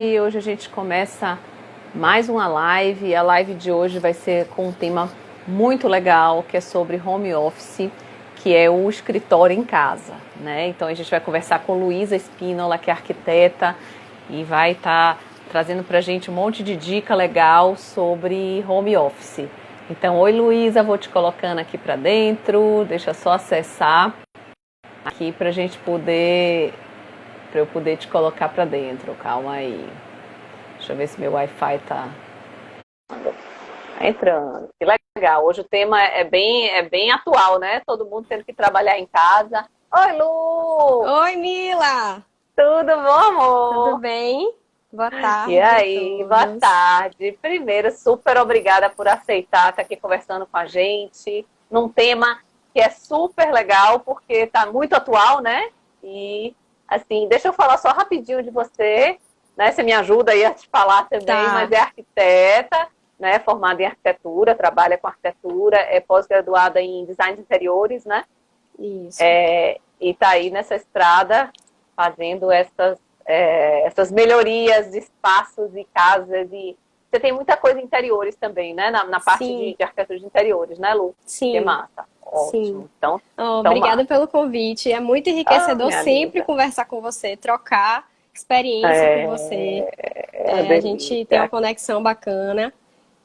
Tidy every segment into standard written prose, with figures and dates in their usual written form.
E hoje a gente começa mais uma live. A live de hoje vai ser com um tema muito legal, que é sobre home office, que é o escritório em casa, né? Então a gente vai conversar com Luísa Espínola, que é arquiteta, e vai estar trazendo para a gente um monte de dica legal sobre home office. Então, oi Luísa, vou te colocando aqui para dentro, deixa só acessar aqui para eu poder te colocar para dentro. Calma aí. Deixa eu ver se meu Wi-Fi tá entrando. Que legal. Hoje o tema é bem atual, né? Todo mundo tendo que trabalhar em casa. Oi, Lu! Oi, Mila! Tudo bom, Tudo amor? bem? Boa E tarde a aí, boa todos. tarde. Primeiro, super obrigada por aceitar estar aqui conversando com a gente num tema que é super legal, porque está muito atual, né? E, assim, deixa eu falar só rapidinho de você, né? Você me ajuda aí a te falar também, mas Tá, é arquiteta, né? Formada em arquitetura, trabalha com arquitetura, é pós-graduada em design de interiores, né? isso. E está aí nessa estrada fazendo essas melhorias de espaços e casas. E você tem muita coisa em interiores também, né? Na parte Sim, de arquitetura de interiores, né, Lu? Que sim, massa. sim. Ótimo. Então Obrigada massa. pelo convite. É muito Ah, enriquecedor minha sempre linda. conversar com você, trocar experiência com você. É uma A gente tem uma delícia. conexão bacana.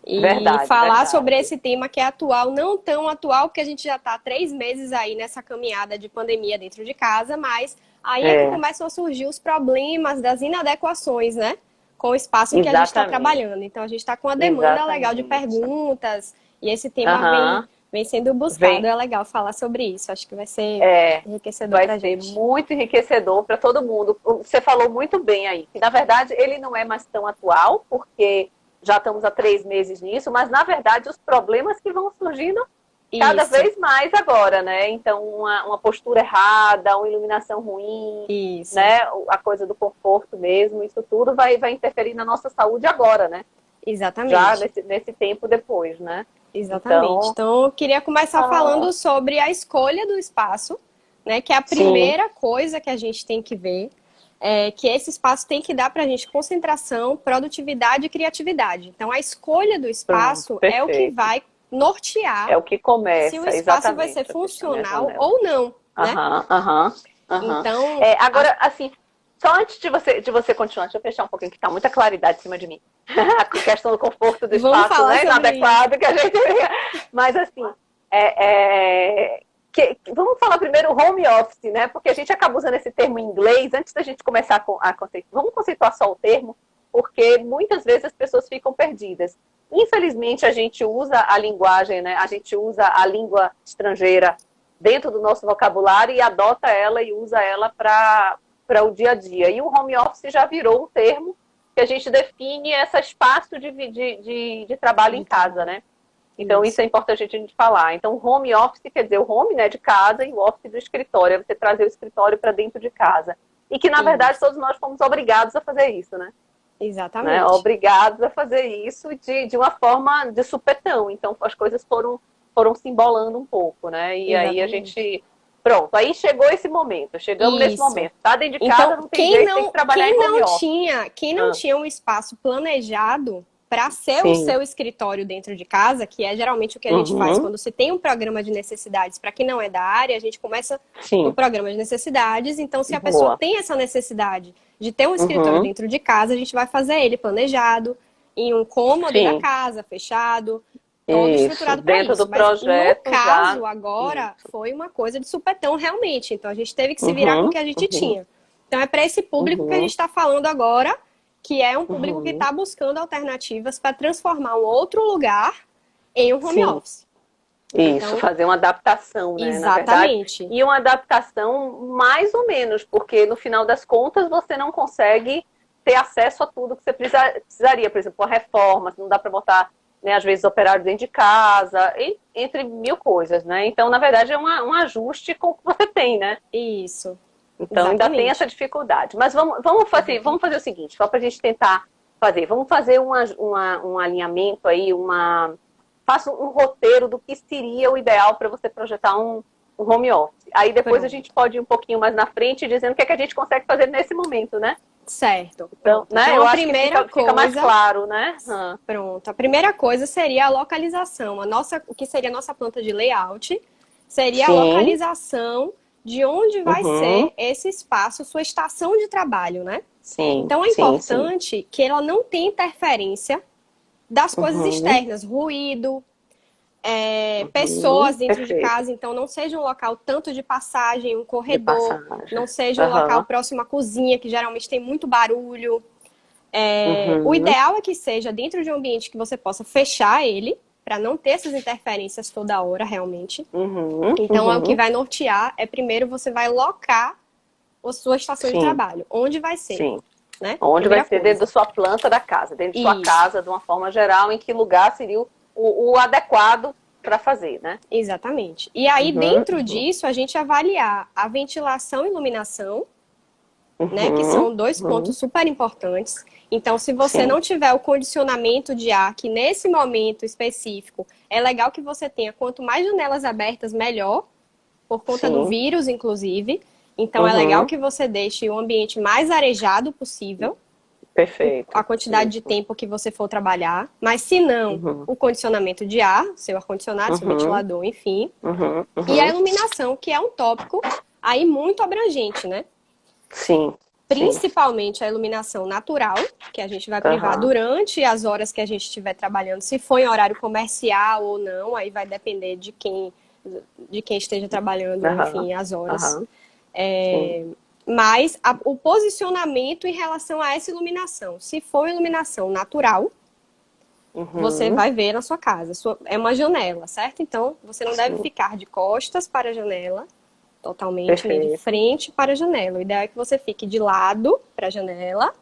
E Verdade, falar sobre verdade. esse tema que é atual, não tão atual, porque a gente já está há 3 meses aí nessa caminhada de pandemia dentro de casa, mas aí é que É, começam a surgir os problemas das inadequações, né? Com o espaço em que a gente está exatamente. trabalhando. Então a gente está com uma demanda legal de Exatamente. perguntas, e esse tema vem, Aham. vem sendo buscado. Vem. É legal falar sobre isso. Acho que vai ser É, enriquecedor vai para a ser gente. muito enriquecedor para todo mundo. Você falou muito bem aí, que na verdade ele não é mais tão atual, porque já estamos há 3 meses nisso, mas na verdade os problemas que vão surgindo cada Isso, vez mais agora, né? Então, uma postura errada, uma iluminação ruim, isso, né? A coisa do conforto mesmo, isso tudo vai interferir na nossa saúde agora, né? Já exatamente. nesse tempo depois, né? Exatamente. Então, Então, eu queria começar ah, falando sobre a escolha do espaço, né? Que é a sim, primeira coisa que a gente tem que ver, que esse espaço tem que dar para a gente concentração, produtividade e criatividade. Então, a escolha do pronto, espaço é o que perfeito. vai nortear É o que se o começa, espaço vai ser exatamente. Deixa eu fechar minha funcional janela. ou não, né? Aham, aham, aham. Então, Agora, assim, só antes de você continuar, deixa eu fechar um pouquinho, que tá muita claridade em cima de mim. A questão do conforto do vamos espaço, falar né, sobre isso. inadequado que a gente... Mas, assim, vamos falar primeiro home office, né? Porque a gente acaba usando esse termo em inglês, antes da gente começar a conceituar. Vamos conceituar só o termo, porque muitas vezes as pessoas ficam perdidas. Infelizmente, a gente usa a linguagem, né? A gente usa a língua estrangeira dentro do nosso vocabulário e adota ela e usa ela para o dia a dia. E o home office já virou um termo que a gente define esse espaço de trabalho em De casa, trabalho. né? Então, isso Isso. é importante a gente falar. Então, home office quer dizer o home, né, de casa, e o office do escritório. É você trazer o escritório para dentro de casa. E que, na verdade, Isso. todos nós fomos obrigados a fazer isso, né? Exatamente. Obrigados a fazer isso de uma forma de supetão. Então, as coisas foram se embolando um pouco, né? E aí a Exatamente. gente... Pronto, aí chegou esse momento, chegamos nesse Isso. momento. Tá dentro de casa, Então, não tem jeito, tem que trabalhar em home office. quem não Ah, tinha um espaço planejado para ser o sim. seu escritório dentro de casa, que é geralmente o que a gente faz Uhum. quando se tem um programa de necessidades, para quem não é da área, a gente começa no Sim. programa de necessidades. Então, se a pessoa Boa. tem essa necessidade de ter um escritório Uhum. dentro de casa, a gente vai fazer ele planejado, em um cômodo da Sim. casa, fechado, todo Isso. estruturado para Dentro isso. do Mas no projeto já. caso agora Isso. foi uma coisa de supetão realmente. Então a gente teve que se virar com o Uhum. que a gente Uhum. tinha. Então é para esse público que a gente Uhum. está falando agora, que é um público que Uhum. está buscando alternativas para transformar um outro lugar em um home Sim. office. Isso, Então, fazer uma adaptação, né, na verdade. exatamente. E uma adaptação mais ou menos, porque no final das contas você não consegue ter acesso a tudo que você precisaria. Por exemplo, a reforma, não dá para botar, né, às vezes, operário dentro de casa, entre mil coisas, né? Então, na verdade, é um ajuste com o que você tem, né? Isso. Então, ainda tem essa Exatamente. dificuldade. Mas vamos fazer o seguinte, só para a gente tentar fazer. Vamos fazer um alinhamento aí, faça um roteiro do que seria o ideal para você projetar um home office. Aí depois a Pronto. gente pode ir um pouquinho mais na frente dizendo o que é que a gente consegue fazer nesse momento, né? Certo. Então, né? Então, Eu a acho que primeira fica mais coisa, claro, né? pronto. A primeira coisa seria a localização. O que seria a nossa planta de layout seria a Sim. localização de onde vai Uhum. ser esse espaço, sua estação de trabalho, né? Sim, Então, é sim, sim. importante que ela não tenha interferência das coisas Uhum. externas, ruído, Uhum. pessoas dentro de Perfeito. casa, então não seja um local tanto de passagem, um De corredor, passagem. não seja um local Aham. próximo à cozinha, que geralmente tem muito barulho. O Uhum. ideal é que seja dentro de um ambiente que você possa fechar ele, para não ter essas interferências toda hora, realmente. Uhum. Então, é o que Uhum. vai nortear é primeiro você vai locar a sua estação de Sim, trabalho. Onde vai ser, sim. né? Onde vai Primeira ser dentro da coisa. sua planta da casa, dentro de sua Isso, casa, de uma forma geral, em que lugar seria o adequado para fazer, né? exatamente. E aí, Uhum. dentro Uhum. disso, a gente avaliar a ventilação e iluminação, né? Que Uhum. são dois Uhum. pontos super importantes. Então, se você Sim. não tiver o condicionamento de ar, que nesse momento específico é legal que você tenha quanto mais janelas abertas, melhor, por conta do Sim. vírus, inclusive. Então, é legal Uhum. que você deixe o ambiente mais arejado possível, a Perfeito. quantidade de Isso. tempo que você for trabalhar. Mas, se não, Uhum. o condicionamento de ar, seu ar-condicionado, seu Uhum. ventilador, enfim. Uhum. E a Uhum. iluminação, que é um tópico aí muito abrangente, né? Sim. Sim. Principalmente a iluminação natural, que a gente vai privar Aham. durante as horas que a gente estiver trabalhando, se for em horário comercial ou não, aí vai depender de quem esteja trabalhando, Aham. enfim, as horas. Aham. Sim. Mas o posicionamento em relação a essa iluminação, se for iluminação natural, você Uhum. vai ver na sua casa. É uma janela, certo? Então, você não deve Sim. ficar de costas para a janela, totalmente, nem de Perfeito. frente para a janela. O ideal é que você fique de lado para a janela,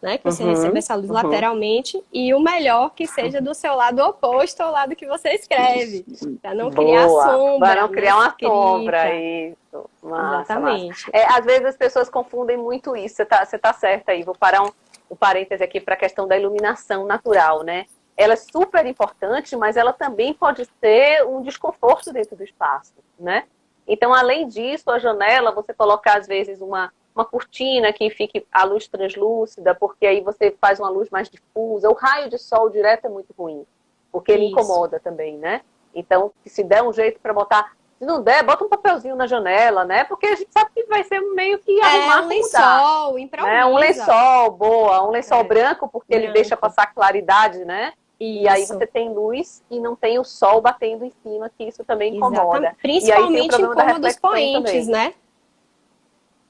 né? Que você receba Uhum. essa luz Uhum. lateralmente. E o melhor que seja do seu lado oposto ao lado que você escreve. Para não criar Boa. Para sombra não na criar uma sombra. escrita. Isso. Massa, massa. Exatamente. Às vezes as pessoas confundem muito isso. Você tá certa aí. Vou parar um parêntese aqui para a questão da iluminação natural, né? Ela é super importante, mas ela também pode ser um desconforto dentro do espaço, né? Então, além disso, a janela, você colocar às vezes uma cortina que fique a luz translúcida, porque aí você faz uma luz mais difusa. O raio de sol direto é muito ruim, porque ele Isso. incomoda também, né? Então, se der um jeito para botar, se não der, bota um papelzinho na janela, né? Porque a gente sabe que vai ser meio que É arrumar um como dá, lençol, né? Um improvisa. lençol, boa, um lençol É, branco, porque ele deixa branco. passar claridade, né? E aí Isso. você tem luz e não tem o sol batendo em cima, que isso também incomoda. Exatamente. E aí tem o Principalmente em problema da cômodos reflexão poentes, também. né?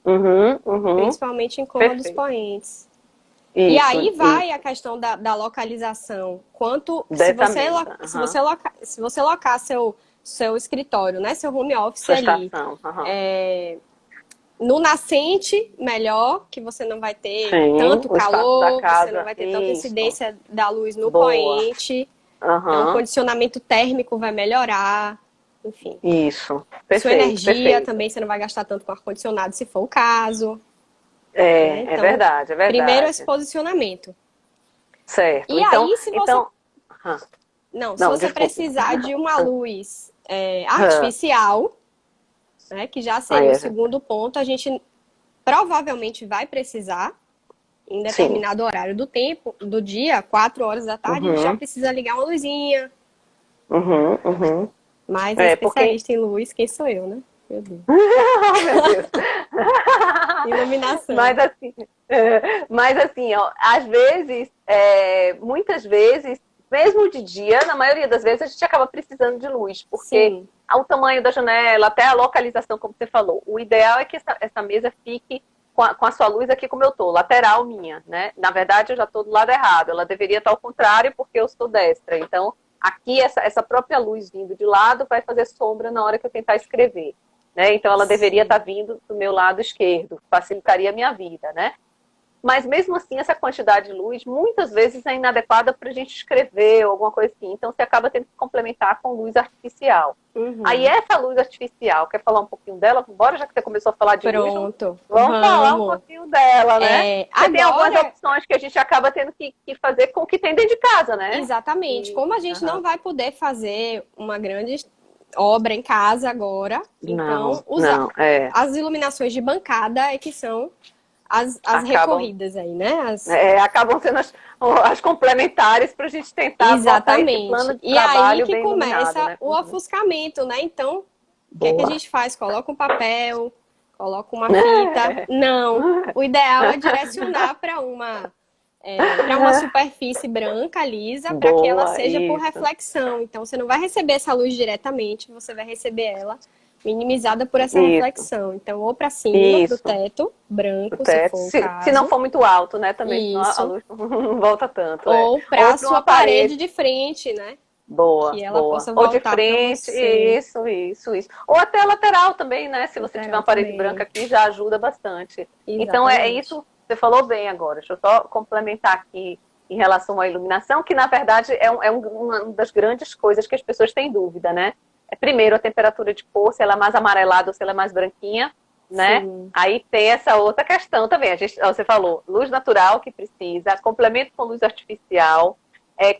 Uhum, uhum. Principalmente em cômodos Perfeito. poentes. E aí Isso, vai a isso. questão da localização. Quanto Dessa mesa. Uhum. se você locar seu escritório, né, seu home office Sua ali, estação. Uhum. no nascente, melhor, que você não vai ter Sim, tanto o espaço da calor, você não casa. vai ter tanta Isso. incidência da luz no Boa. poente. Então, o Uhum. condicionamento térmico vai melhorar, enfim. Isso. Sua Perfeito, energia perfeito. também, você não vai gastar tanto com ar-condicionado, se for o caso, né? É Então, verdade, é primeiro esse verdade. posicionamento. Certo. E Então, aí, se você então. Uhum. Não, se Não, você desculpe. precisar de uma luz Uhum. artificial, né, que já Aí, seria o segundo ponto, a gente provavelmente vai precisar, em sim. determinado horário do tempo, do dia, 4 horas da tarde, a gente já Uhum. precisa ligar uma luzinha. Uhum. Uhum. Mas a É, porque. especialista em luz, quem sou eu, né? Meu Deus. Oh, meu Deus. Iluminação. Mas assim, mas assim, ó, às vezes, muitas vezes, mesmo de dia, na maioria das vezes, a gente acaba precisando de luz, porque Sim, o tamanho da janela, até a localização, como você falou, o ideal é que essa mesa fique com a sua luz aqui como eu tô, lateral minha, né? Na verdade, eu já estou do lado errado, ela deveria estar ao contrário, porque eu sou destra. Então, aqui, essa própria luz vindo de lado vai fazer sombra na hora que eu tentar escrever. Né? Então ela deveria sim. estar vindo do meu lado esquerdo, facilitaria a minha vida, né? Mas mesmo assim, essa quantidade de luz muitas vezes é inadequada para a gente escrever ou alguma coisa assim. Então você acaba tendo que complementar com luz artificial. Aí Uhum. essa luz artificial, quer falar um pouquinho dela? Bora, já que você começou a falar de luz, Pronto, vamos falar um vamos. pouquinho dela, né? Porque tem algumas Agora, opções que a gente acaba tendo que fazer com o que tem dentro de casa, né? exatamente, E, como a gente não uhum. vai poder fazer uma grande obra em casa agora, então Não, não, as iluminações de bancada é que são as recorridas aí, né? Acabam sendo as complementares para a gente tentar botar esse plano de trabalho bem iluminado. E aí que começa, né, o ofuscamento, né? Então, o que é que a gente faz? Coloca um papel, coloca uma fita. Não, o ideal é direcionar para uma superfície branca, lisa, para que ela seja por reflexão. Então, você não vai receber essa luz diretamente, você vai receber ela minimizada por essa reflexão. Então, ou para cima, pro teto, branco, se for o caso. Se não for muito alto, né? Também, senão a luz não volta tanto. Ou para a sua parede de frente, né? Boa, que ela possa ou voltar de frente, isso. Ou até a lateral também, né? Se você tiver uma parede branca aqui, já ajuda bastante. Exatamente. Então, é isso, você falou bem agora. Deixa eu só complementar aqui em relação à iluminação, que na verdade é uma das grandes coisas que as pessoas têm dúvida, né? Primeiro, a temperatura de cor, se ela é mais amarelada ou se ela é mais branquinha, né? Sim. Aí tem essa outra questão também. Você falou, luz natural que precisa, complemento com luz artificial.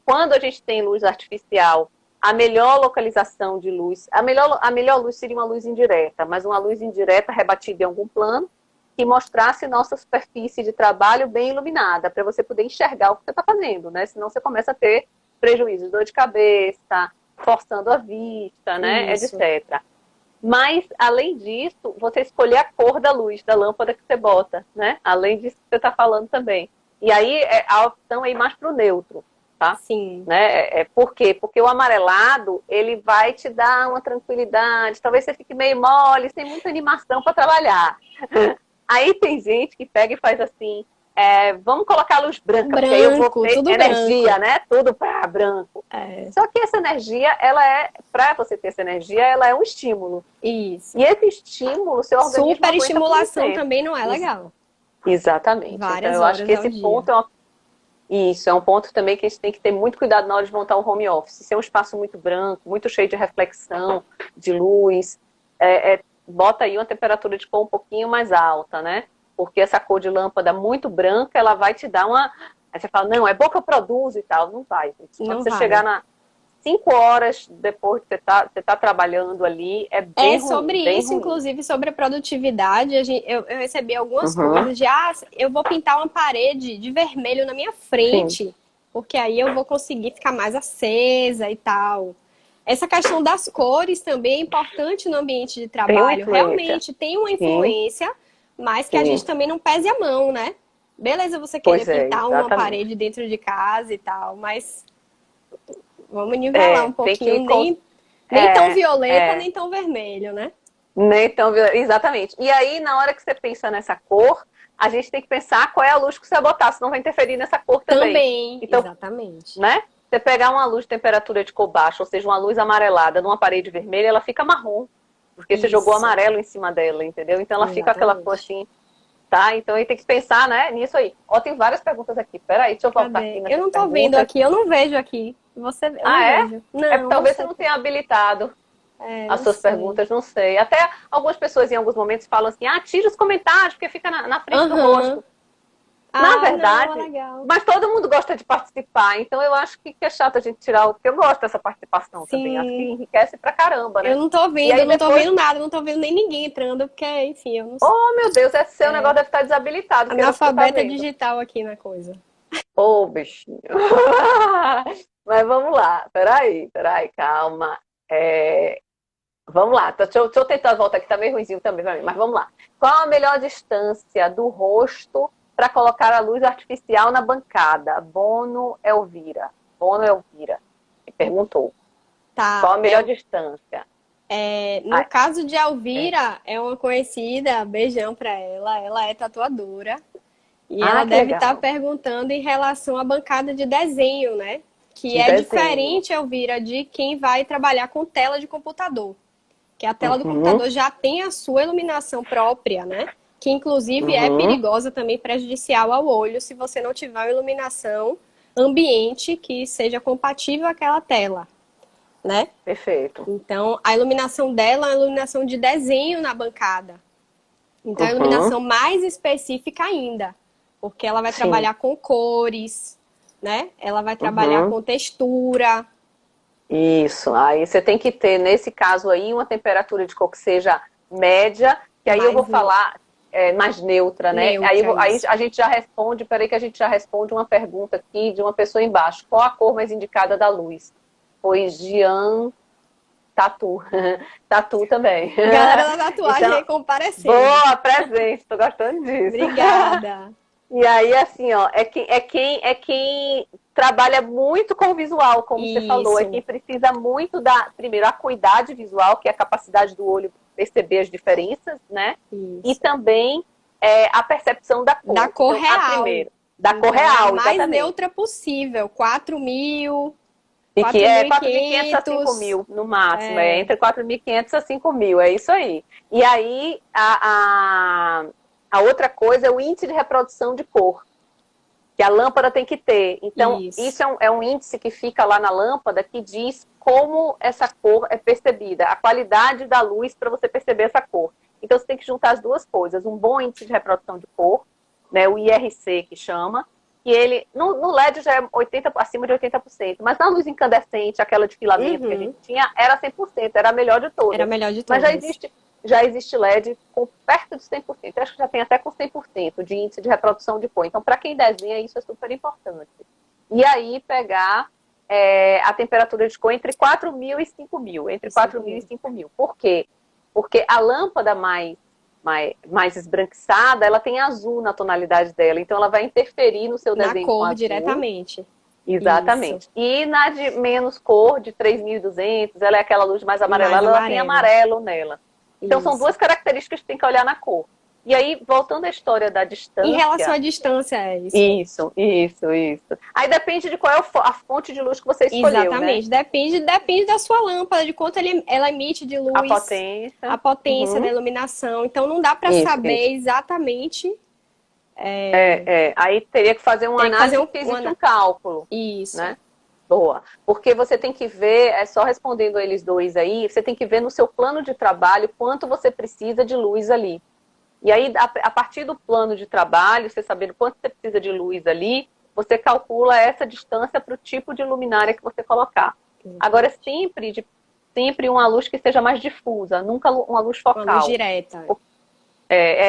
Quando a gente tem luz artificial, a melhor localização de luz, a melhor luz seria uma luz indireta, mas uma luz indireta rebatida em algum plano que mostrasse nossa superfície de trabalho bem iluminada, para você poder enxergar o que você está fazendo, né? Senão você começa a ter prejuízo, dor de cabeça, forçando a vista, né, etc. Mas, além disso, você escolher a cor da luz, da lâmpada que você bota, né? Além disso que você está falando também. E aí, a opção é ir mais para o neutro, tá? Sim. Né? Por quê? Porque o amarelado, ele vai te dar uma tranquilidade, talvez você fique meio mole, sem muita animação para trabalhar. Aí tem gente que pega e faz assim, vamos colocar a luz branca, porque aí eu vou ter energia, branco, né? Tudo para branco. Só que essa energia, para você ter essa energia, ela é um estímulo. Isso. E esse estímulo, seu organismo super estimulação também não é legal. Exatamente. Várias então eu acho que esse ponto é um ponto também que a gente tem que ter muito cuidado na hora de montar o home office. Se é um espaço muito branco, muito cheio de reflexão, de luz, bota aí uma temperatura de cor um pouquinho mais alta, né? Porque essa cor de lâmpada muito branca, ela vai te dar uma... Aí você fala, não, é bom que eu produzo e tal. Não vai, gente. Quando você chegar na 5 horas depois que você tá trabalhando ali, é bem ruim. Sobre isso, ruim. Inclusive, sobre a produtividade, eu recebi algumas coisas de, eu vou pintar uma parede de vermelho na minha frente, sim, porque aí eu vou conseguir ficar mais acesa e tal. Essa questão das cores também é importante no ambiente de trabalho. Realmente tem uma influência, sim, mas que a gente também não pese a mão, né? Beleza, você querer pintar uma parede dentro de casa e tal, mas vamos nivelar um pouquinho, nem tão violeta, nem tão vermelho, né? Nem tão violeta, exatamente. E aí, na hora que você pensa nessa cor, a gente tem que pensar qual é a luz que você vai botar, senão vai interferir nessa cor também. Então, exatamente. Né? Você pegar uma luz de temperatura de cor baixa, ou seja, uma luz amarelada numa parede vermelha, ela fica marrom. Porque você jogou amarelo em cima dela, entendeu? Então ela fica aquela cor assim, tá? Então aí tem que pensar, né, nisso aí. Ó, tem várias perguntas aqui. Peraí, deixa eu voltar aqui. Eu não tô vendo aqui, eu não vejo aqui. Você vejo. Não, talvez você não tenha habilitado as suas perguntas, não sei. Até algumas pessoas em alguns momentos falam assim, tira os comentários, porque fica na frente do rosto. Na verdade, mas todo mundo gosta de participar, então eu acho que é chato a gente tirar porque eu gosto dessa participação também, acho que enriquece pra caramba, né? Eu não tô vendo, eu não tô vendo nada, não tô vendo nem ninguém entrando, porque, enfim, eu não sei. Oh, meu Deus, esse seu negócio deve estar desabilitado. Analfabeta digital aqui na coisa. Ô, bichinho. Mas vamos lá, peraí, calma. Vamos lá, deixa eu tentar voltar aqui, tá meio ruimzinho também pra mim, mas vamos lá. Qual a melhor distância do rosto para colocar a luz artificial na bancada? Bono Elvira perguntou. Tá. Qual a melhor distância? No caso de Elvira, é uma conhecida, beijão para ela é tatuadora. E ela deve estar perguntando em relação à bancada de desenho, né? Que é diferente, Elvira, de quem vai trabalhar com tela de computador. Que a tela do computador já tem a sua iluminação própria, né? Que inclusive é perigosa também, prejudicial ao olho, se você não tiver uma iluminação ambiente que seja compatível àquela tela, né? Perfeito. Então, a iluminação dela é uma iluminação de desenho na bancada. Então, é a iluminação mais específica ainda, porque ela vai trabalhar com cores, né? Ela vai trabalhar com textura. Isso, aí você tem que ter, nesse caso aí, uma temperatura de cor que seja média, que aí eu vou falar... mais neutra, né? Aí a gente já responde, peraí que a gente já responde uma pergunta aqui de uma pessoa embaixo. Qual a cor mais indicada da luz? Foi Jean Tatu. Tatu também. Galera da tatuagem então, aí comparecendo. Boa, presente, tô gostando disso. Obrigada. E aí, assim, ó, é quem trabalha muito com o visual, como você falou. É quem precisa muito da, primeiro, a acuidade visual, que é a capacidade do olho perceber as diferenças, né? Isso. E também a percepção da cor. Da cor real. Primeiro, da cor real, a mais exatamente. neutra possível. 4.000... E que é 4.500 a 5.000 no máximo. É entre 4.500 a 5.000, é isso aí. E aí, a outra coisa é o índice de reprodução de cor, que a lâmpada tem que ter. Então, isso é um índice que fica lá na lâmpada que diz como essa cor é percebida, a qualidade da luz para você perceber essa cor. Então, você tem que juntar as duas coisas. Um bom índice de reprodução de cor, né, o IRC que chama, e ele, no LED já é acima de 80%, mas na luz incandescente, aquela de filamento que a gente tinha, era 100%, era a melhor de todas. Era a melhor de todas. Mas já existe LED com perto de 100%, eu acho que já tem até com 100% de índice de reprodução de cor. Então, para quem desenha, isso é super importante. E aí, pegar a temperatura de cor entre 4.000 e 5.000, entre 4.000 e 5.000. Por quê? Porque a lâmpada mais esbranquiçada, ela tem azul na tonalidade dela, então ela vai interferir no seu desenho com azul. Na cor diretamente. Exatamente. Isso. E na de menos cor, de 3.200, ela é aquela luz mais amarela, ela tem amarelo nela. Então são duas características que tem que olhar na cor. E aí, voltando à história da distância... Em relação à distância, é isso. Isso. Aí depende de qual é a fonte de luz que você escolheu, exatamente. Né? Depende da sua lâmpada, de quanto ela emite de luz. A potência da iluminação. Então, não dá para saber exatamente... Aí teria que fazer uma análise física, um cálculo. Isso. Né? Boa. Porque você tem que ver, só respondendo eles dois aí, você tem que ver no seu plano de trabalho quanto você precisa de luz ali. E aí, a partir do plano de trabalho, você sabendo quanto você precisa de luz ali, você calcula essa distância para o tipo de luminária que você colocar. Agora, sempre uma luz que seja mais difusa, nunca uma luz focal. Uma luz direta.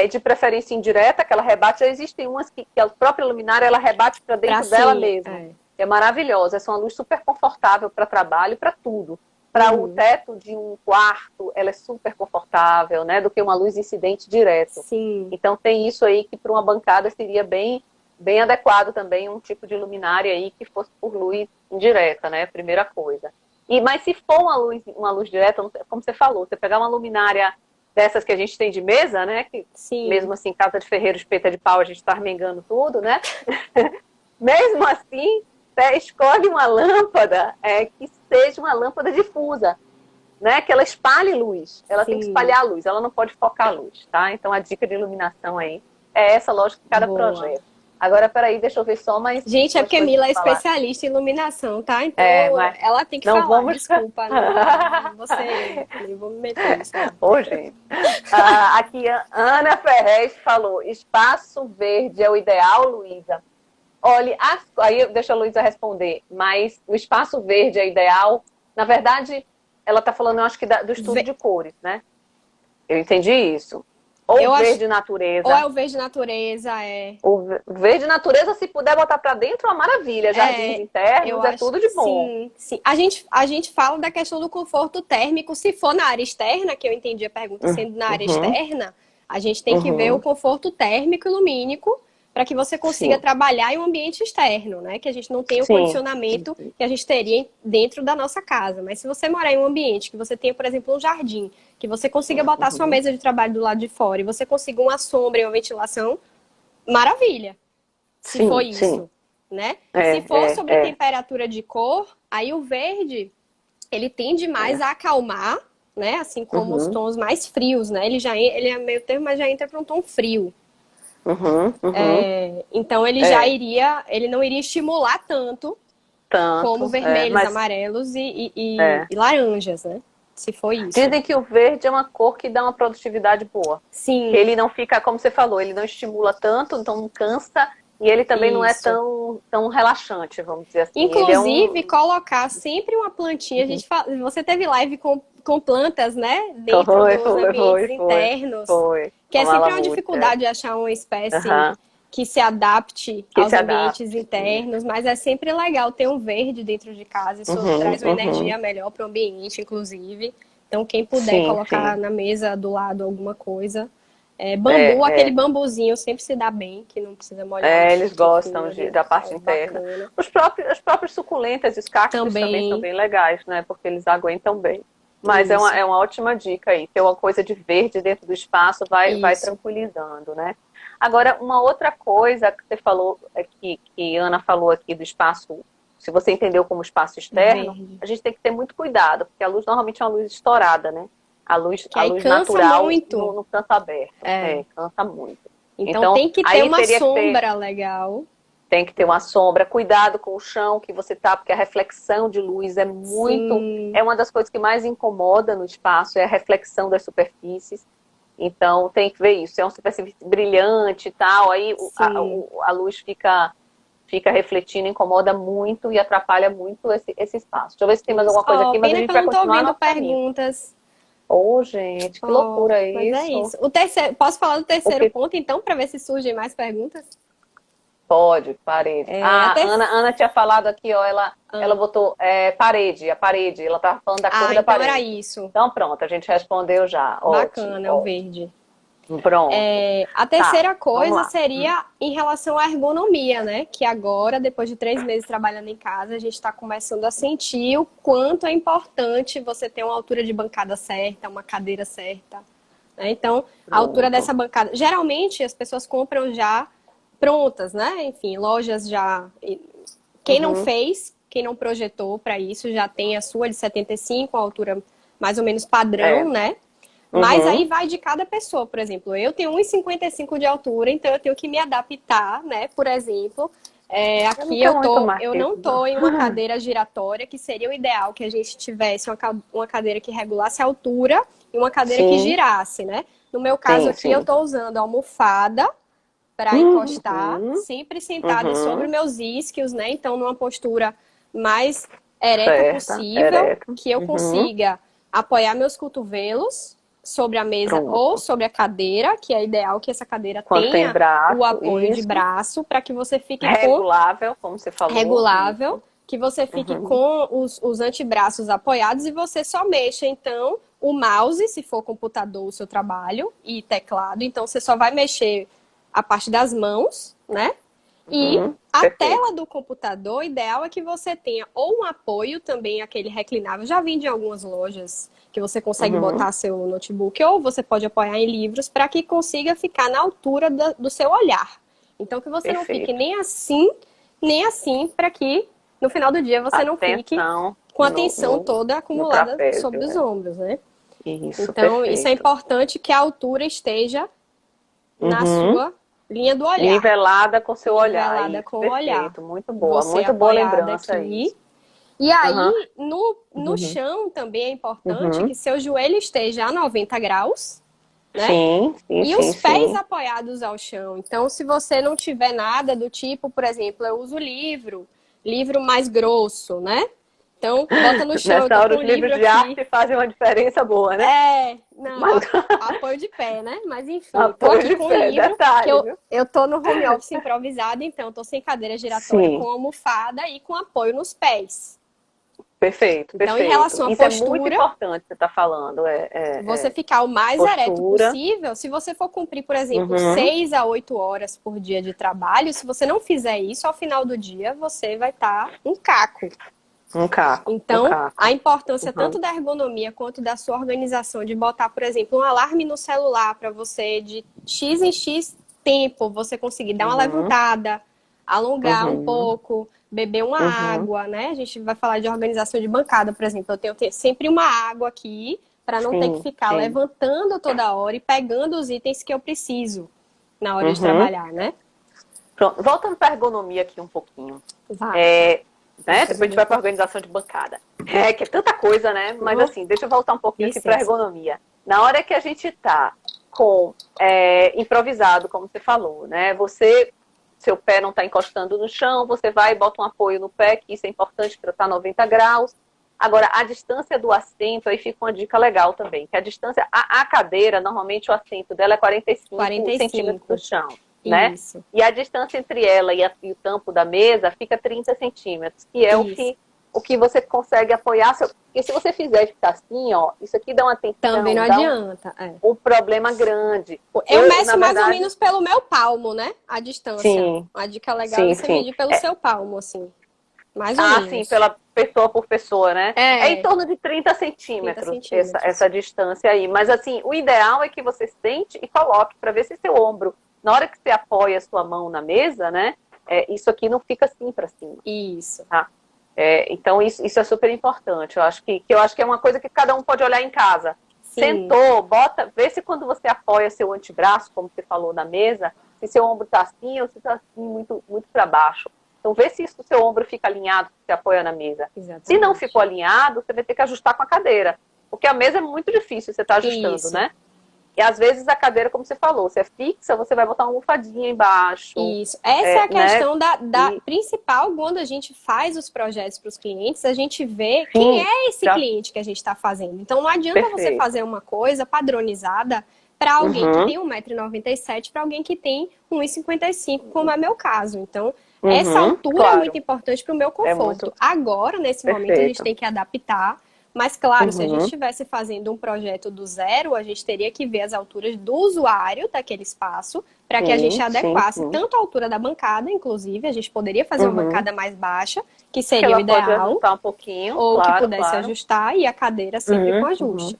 De preferência indireta, que ela rebate. Já existem umas que a própria luminária, ela rebate para dentro dela mesma. É maravilhosa. Essa é uma luz super confortável para trabalho, para tudo. Para o teto de um quarto, ela é super confortável, né? Do que uma luz incidente direto. Sim. Então tem isso aí que para uma bancada seria bem adequado também, um tipo de luminária aí que fosse por luz indireta, né? Primeira coisa. Mas se for uma luz direta, como você falou, você pegar uma luminária dessas que a gente tem de mesa, né? Que mesmo assim, casa de ferreiro, espeta de pau, a gente está armengando tudo, né? Mesmo assim, escolhe uma lâmpada que seja uma lâmpada difusa, né? Que ela espalhe luz. Ela tem que espalhar a luz, ela não pode focar a luz, tá? Então a dica de iluminação aí é essa, lógico, de cada projeto. Agora, peraí, deixa eu ver só mais... Gente, é porque Mila é especialista em iluminação, tá? Então, ela tem que falar, desculpa. Não vou me meter nisso. Gente. Aqui, a Ana Ferrez falou, espaço verde é o ideal, Luísa? Olha, aí deixa a Luísa responder, mas o espaço verde é ideal? Na verdade, ela está falando, eu acho que do estudo de cores, né? Eu entendi isso. Ou verde natureza. Ou é o verde natureza, O verde natureza, se puder botar pra dentro, é uma maravilha. Jardins internos, é tudo de bom. Sim. A gente fala da questão do conforto térmico. Se for na área externa, que eu entendi a pergunta sendo na área externa, a gente tem que ver o conforto térmico e lumínico para que você consiga trabalhar em um ambiente externo, né? Que a gente não tenha o condicionamento que a gente teria dentro da nossa casa. Mas se você morar em um ambiente que você tenha, por exemplo, um jardim, que você consiga botar sua mesa de trabalho do lado de fora e você consiga uma sombra e uma ventilação, maravilha. Se for isso, né? Se for sobre temperatura de cor, aí o verde, ele tende mais a acalmar, né? Assim como os tons mais frios, né? Ele é meio termo, mas já entra para um tom frio. Então ele ele não iria estimular tanto como vermelhos, amarelos e laranjas, né? Se for isso. Dizem que o verde é uma cor que dá uma produtividade boa. Sim. Que ele não fica, como você falou, ele não estimula tanto, então não cansa, e ele também não é tão relaxante, vamos dizer assim. Inclusive, colocar sempre uma plantinha. Você teve live com com plantas, né? Dentro dos ambientes internos. Que é sempre uma dificuldade de achar uma espécie que se adapte aos ambientes internos, mas é sempre legal ter um verde dentro de casa. Isso traz uma energia melhor para o ambiente, inclusive. Então, quem puder colocar na mesa do lado alguma coisa. Bambu, aquele bambuzinho sempre se dá bem, que não precisa molhar. Eles gostam da parte interna. As próprias suculentas e os cactos também são bem legais, né? Porque eles aguentam bem. Mas é uma ótima dica aí. Ter uma coisa de verde dentro do espaço vai tranquilizando, né? Agora, uma outra coisa que você falou, que Ana falou aqui do espaço, se você entendeu como espaço externo, a gente tem que ter muito cuidado, porque a luz normalmente é uma luz estourada, né? A luz natural no canto aberto. Cansa muito. Então tem que ter uma sombra legal. Tem que ter uma sombra. Cuidado com o chão que você tá, porque a reflexão de luz é muito... É uma das coisas que mais incomoda no espaço, é a reflexão das superfícies. Então tem que ver isso. É uma superfície brilhante e tal, aí a luz fica refletindo, incomoda muito e atrapalha muito esse espaço. Deixa eu ver se tem mais alguma coisa aqui, mas a gente vai continuar no perguntas. Gente, que loucura isso. O terceiro, posso falar do terceiro ponto, então, para ver se surgem mais perguntas? Pode, parede. Ana tinha falado aqui, ó, ela botou parede, a parede. Ela tava falando da cor da parede. Era isso. Então pronto, a gente respondeu já. Bacana, o verde. Pronto. A terceira coisa seria em relação à ergonomia, né? Que agora, depois de 3 meses trabalhando em casa, a gente está começando a sentir o quanto é importante você ter uma altura de bancada certa, uma cadeira certa. Né? Então, a altura dessa bancada... Geralmente, as pessoas compram já prontas, né? Enfim, lojas já... Quem não fez, quem não projetou para isso, já tem a sua de 75, a altura mais ou menos padrão, né? Mas aí vai de cada pessoa, por exemplo. Eu tenho 1,55 de altura, então eu tenho que me adaptar, né? Por exemplo, aqui eu não tô em uma cadeira giratória, que seria o ideal que a gente tivesse uma cadeira que regulasse a altura e uma cadeira que girasse, né? No meu caso aqui, eu tô usando a almofada para encostar, sempre sentada sobre meus isquios, né? Então, numa postura mais ereta possível, que eu consiga apoiar meus cotovelos sobre a mesa ou sobre a cadeira, que é ideal que essa cadeira tenha o apoio de braço, para que você fique regulável, como você falou. Regulável, que você fique com os antebraços apoiados e você só mexa, então, o mouse, se for computador, o seu trabalho, e teclado. Então, você só vai mexer a parte das mãos, né? E a tela do computador, o ideal é que você tenha ou um apoio também, aquele reclinável. Já vim de algumas lojas que você consegue botar seu notebook, ou você pode apoiar em livros para que consiga ficar na altura do seu olhar. Então, que você não fique nem assim, para que no final do dia você não fique com a atenção toda acumulada sobre os ombros, né? Então, isso é importante, que a altura esteja na sua linha do olhar. Nivelada com o seu olhar. Nivelada com o olhar. Muito boa. Muito boa lembrança aqui. E aí, no chão também é importante que seu joelho esteja a 90 graus, né? E os pés apoiados ao chão. Então, se você não tiver nada do tipo, por exemplo, eu uso livro mais grosso, né? Então, bota no chão. Nessa hora, os livros de arte fazem uma diferença boa, né? Apoio de pé, né? Mas enfim, tô aqui com o livro, eu tô no home office improvisado, então tô sem cadeira giratória, com almofada e com apoio nos pés. Perfeito. Então, em relação à postura... Isso é muito importante que você está falando. Você ficar o mais ereto possível. Se você for cumprir, por exemplo, 6 a 8 horas por dia de trabalho, se você não fizer isso, ao final do dia, você vai estar um caco. Então, a importância tanto da ergonomia quanto da sua organização de botar, por exemplo, um alarme no celular para você de X em X tempo, você conseguir dar uma levantada, alongar um pouco, beber uma água, né? A gente vai falar de organização de bancada, por exemplo. Eu tenho sempre uma água aqui para não ter que ficar levantando toda hora e pegando os itens que eu preciso na hora de trabalhar, né? Pronto, voltando para a ergonomia aqui um pouquinho. Né? Depois a gente vai para a organização de bancada. Que é tanta coisa, né? Mas assim, deixa eu voltar um pouquinho aqui para a ergonomia. Na hora que a gente tá com improvisado, como você falou, né? Seu pé não está encostando no chão, você vai e bota um apoio no pé, que isso é importante para estar 90 graus. Agora, a distância do assento, aí fica uma dica legal também, que a distância, a cadeira, normalmente o assento dela é 45 centímetros do chão, né? Isso. E a distância entre ela e o tampo da mesa fica 30 centímetros, que é o que você consegue apoiar. Porque se você fizer ficar assim, ó, isso aqui dá uma tensão. Também não adianta. Um problema grande. Eu meço mais ou menos pelo meu palmo, né? A distância. Sim. Uma dica legal é você medir pelo seu palmo, assim. Mais ou menos. Sim, pela pessoa por pessoa, né? É em torno de 30 centímetros, 30 centímetros. Essa distância aí. Mas assim, o ideal é que você sente e coloque para ver se seu ombro, na hora que você apoia a sua mão na mesa, né? Isso aqui não fica assim para cima. Isso. Tá? Então isso é super importante. Eu acho que é uma coisa que cada um pode olhar em casa. Sim. Sentou, vê se quando você apoia seu antebraço, como você falou na mesa, se seu ombro está assim ou se está assim muito, muito para baixo. Então, vê se o seu ombro fica alinhado, se você apoia na mesa. Exatamente. Se não ficou alinhado, você vai ter que ajustar com a cadeira. Porque a mesa é muito difícil você estar ajustando, né? E às vezes a cadeira, como você falou, se é fixa, você vai botar uma almofadinha embaixo. Isso. Essa é a questão principal quando a gente faz os projetos para os clientes, a gente vê quem é esse cliente que a gente está fazendo. Então, não adianta você fazer uma coisa padronizada para alguém que tem 1,97 m para alguém que tem 1,55 m, como é meu caso. Então, essa altura é muito importante para o meu conforto. Agora, nesse momento, a gente tem que adaptar. Mas, claro, se a gente estivesse fazendo um projeto do zero, a gente teria que ver as alturas do usuário daquele espaço para que a gente adequasse tanto a altura da bancada, inclusive, a gente poderia fazer uma bancada mais baixa, que seria o ideal. Pode ajustar um pouquinho, ou que pudesse ajustar, e a cadeira sempre com ajuste.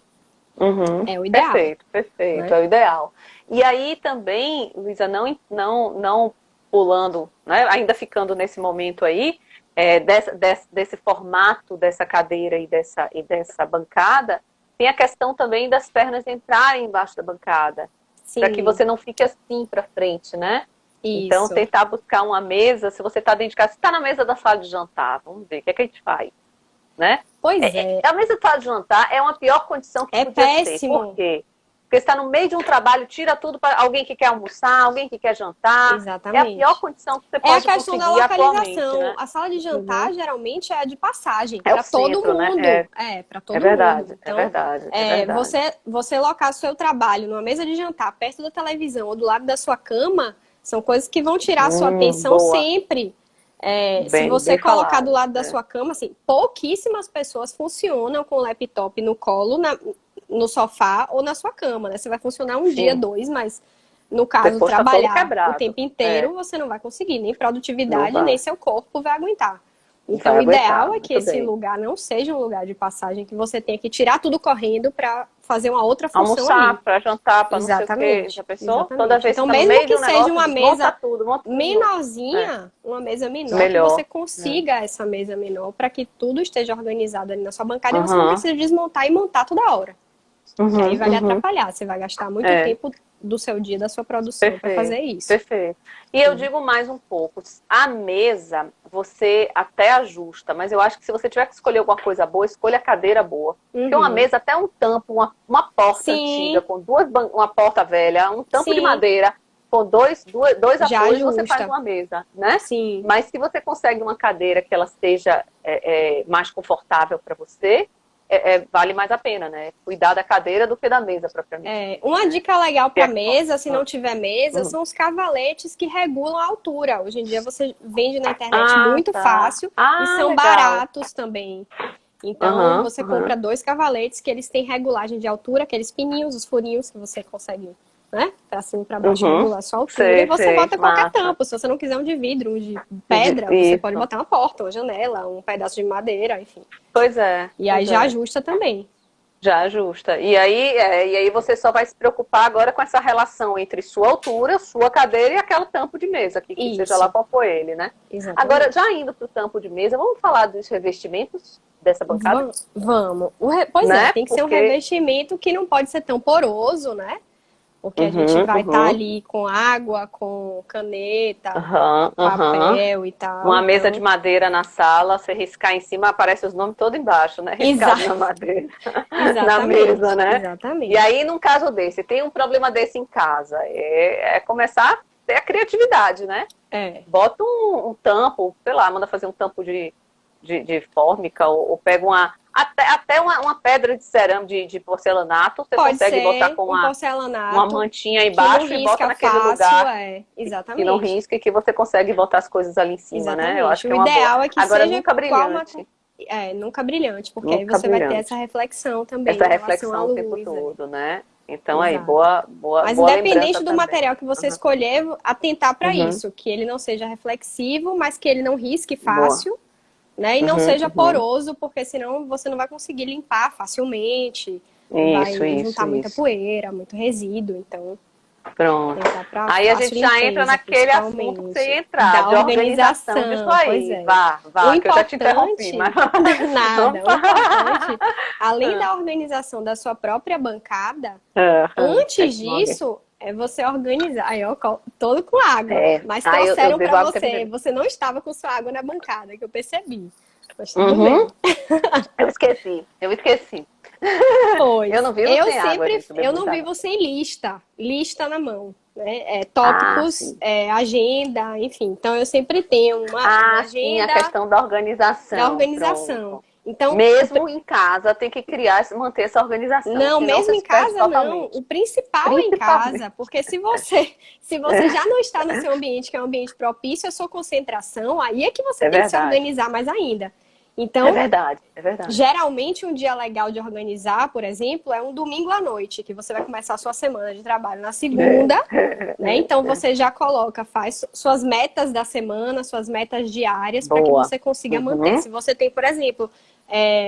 É o ideal. Perfeito, é o ideal. E aí também, Luísa, não pulando, né, ainda ficando nesse momento aí, desse formato dessa cadeira e dessa bancada, tem a questão também das pernas entrarem embaixo da bancada, para que você não fique assim para frente, né? Isso. Então, tentar buscar uma mesa, se você está dentro de casa, se está na mesa da sala de jantar, vamos ver, o que é que a gente faz? Né? Pois é. A mesa da sala de jantar é uma pior condição que podia péssimo. Ter. Por quê? Porque você está no meio de um trabalho, tira tudo para alguém que quer almoçar, alguém que quer jantar. Exatamente. É a pior condição que você pode conseguir. É a questão da localização. Né? A sala de jantar, geralmente, é de passagem. Para todo mundo. Né? Para todo mundo. Então, é verdade. Você locar seu trabalho numa mesa de jantar, perto da televisão ou do lado da sua cama, são coisas que vão tirar a sua atenção sempre. Se você colocar do lado da sua cama, assim, pouquíssimas pessoas funcionam com o laptop no colo, no sofá ou na sua cama, né? Você vai funcionar um dia, 2, mas no caso, trabalhar o tempo inteiro, você não vai conseguir, nem produtividade, nem seu corpo vai aguentar. Então, o ideal é que esse lugar não seja um lugar de passagem, que você tenha que tirar tudo correndo para fazer uma outra função. Almoçar, para jantar, para não sei o quê. Já pensou? Toda vez então, mesmo que seja uma mesa menorzinha, uma mesa menor, que você consiga essa mesa menor para que tudo esteja organizado ali na sua bancada e você não precisa desmontar e montar toda hora. Que aí vai lhe atrapalhar. Você vai gastar muito tempo do seu dia, da sua produção para fazer isso. Perfeito. E eu digo mais um pouco. A mesa, você até ajusta, mas eu acho que se você tiver que escolher alguma coisa boa, escolha a cadeira boa. Porque uma mesa, até um tampo, uma porta antiga, com uma porta velha, um tampo de madeira, com dois apoios, você faz uma mesa, né? Sim. Mas se você consegue uma cadeira que ela seja mais confortável para você, vale mais a pena, né? Cuidar da cadeira do que da mesa, propriamente. Uma dica legal para mesa, se não tiver mesa, são os cavaletes que regulam a altura. Hoje em dia você vende na internet muito fácil e são baratos também. Então, você compra 2 cavaletes que eles têm regulagem de altura, aqueles pininhos, os furinhos que você consegue, né? Pra cima e pra baixo, regular a sua altura. E você bota qualquer tampo. Se você não quiser um de vidro, um de pedra, você pode botar uma porta, uma janela, um pedaço de madeira, enfim. Pois é. E aí já ajusta também. Já ajusta. E aí você só vai se preocupar agora com essa relação entre sua altura, sua cadeira e aquele tampo de mesa, que seja lá qual for ele, né? Exatamente. Agora, já indo pro tampo de mesa, vamos falar dos revestimentos dessa bancada? Vamos. Pois tem que ser um revestimento que não pode ser tão poroso, né? Porque a gente vai estar ali com água, com caneta, papel e tal. Uma mesa de madeira na sala, você riscar em cima, aparece os nomes todos embaixo, né? Riscado na madeira. Na mesa, né? Exatamente. E aí, num caso desse, tem um problema desse em casa, começar a ter a criatividade, né? Bota um tampo, sei lá, manda fazer um tampo de fórmica, ou pega Até uma pedra de cerâmica, de porcelanato, você Pode consegue ser botar com um porcelanato uma mantinha que não embaixo e bota risca naquele fácil, lugar que não exatamente. risca e que você consegue botar as coisas ali em cima, né? Eu acho Exatamente. que O é uma boa. ideal é que Agora, seja nunca qual uma. brilhante. Nunca brilhante, porque aí Nunca você vai ter essa brilhante. reflexão também Essa em relação à reflexão o tempo luz. todo, né? Então, aí, Exato. Mas boa lembrança independente do também. material que você escolher, atentar para Uhum. isso, que ele não seja reflexivo, mas que ele não risque Boa. fácil, né? E não Uhum, seja uhum. poroso, porque senão você não vai conseguir limpar facilmente, vai juntar muita Isso. poeira, muito resíduo, então Pronto. tentar para Aí a fácil gente já entra limpeza, naquele assunto que você ia principalmente, entrar, da de organização disso organização, pois aí. é. Vá, O que eu já te interrompi, mas importante, vamos nada, o importante, além Ah, da organização da sua própria bancada, é antes que não alguém. disso, é você organizar. Aí, ó, todo com água. É. Mas Eu trouxeram bebo para água o tempo você. inteiro. Você não estava com sua água na bancada, que eu percebi. Mas tudo Uhum. bem. Eu esqueci. Eu Pois. não vivo sem água, gente, eu Eu bebo não muita água. vivo sem lista na mão. Né? Ah, Tópicos, sim. agenda, enfim. Então, eu sempre tenho uma Ah, sim, a agenda questão da da organização. organização. Pronto. Então, Mesmo em casa, tem que criar, manter essa organização, não, senão mesmo você em se perde casa não. O totalmente. principal é em Principalmente. casa, porque se você já não está no seu ambiente, que é um ambiente propício à sua concentração, aí é que você É tem que se verdade. organizar mais ainda. É Então, verdade, é verdade. geralmente um dia legal de organizar, por exemplo, é um domingo à noite, que você vai começar a sua semana de trabalho na segunda, né? Então você já coloca, faz suas metas da semana, suas metas diárias, para que Boa. você consiga manter. Uhum, Se você tem, por exemplo,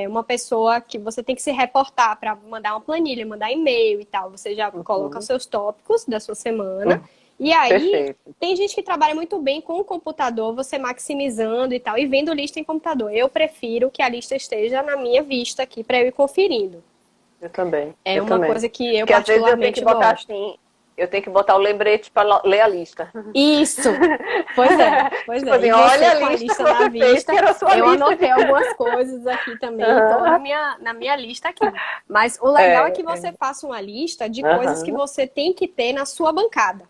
uma pessoa que você tem que se reportar para mandar uma planilha, mandar e-mail e tal, você já coloca os uhum, seus tópicos da sua semana. uhum. E aí, Perfeito. tem gente que trabalha muito bem com o computador, você maximizando e tal, e vendo lista em computador. Eu prefiro que a lista esteja na minha vista aqui para eu ir conferindo. Eu também, É eu uma também. coisa que eu Porque às vezes eu tenho que particularmente botar gosto. assim, eu tenho que botar o lembrete para ler a lista. Isso! Pois é, pois Tipo é. assim, E olha você a com a lista que lista na você fez, que vista, era a sua eu lista de. anotei algumas coisas aqui também, estou Aham, na minha lista aqui. Mas o legal é é, que você faça uma lista de coisas que aham, você tem que ter na sua bancada.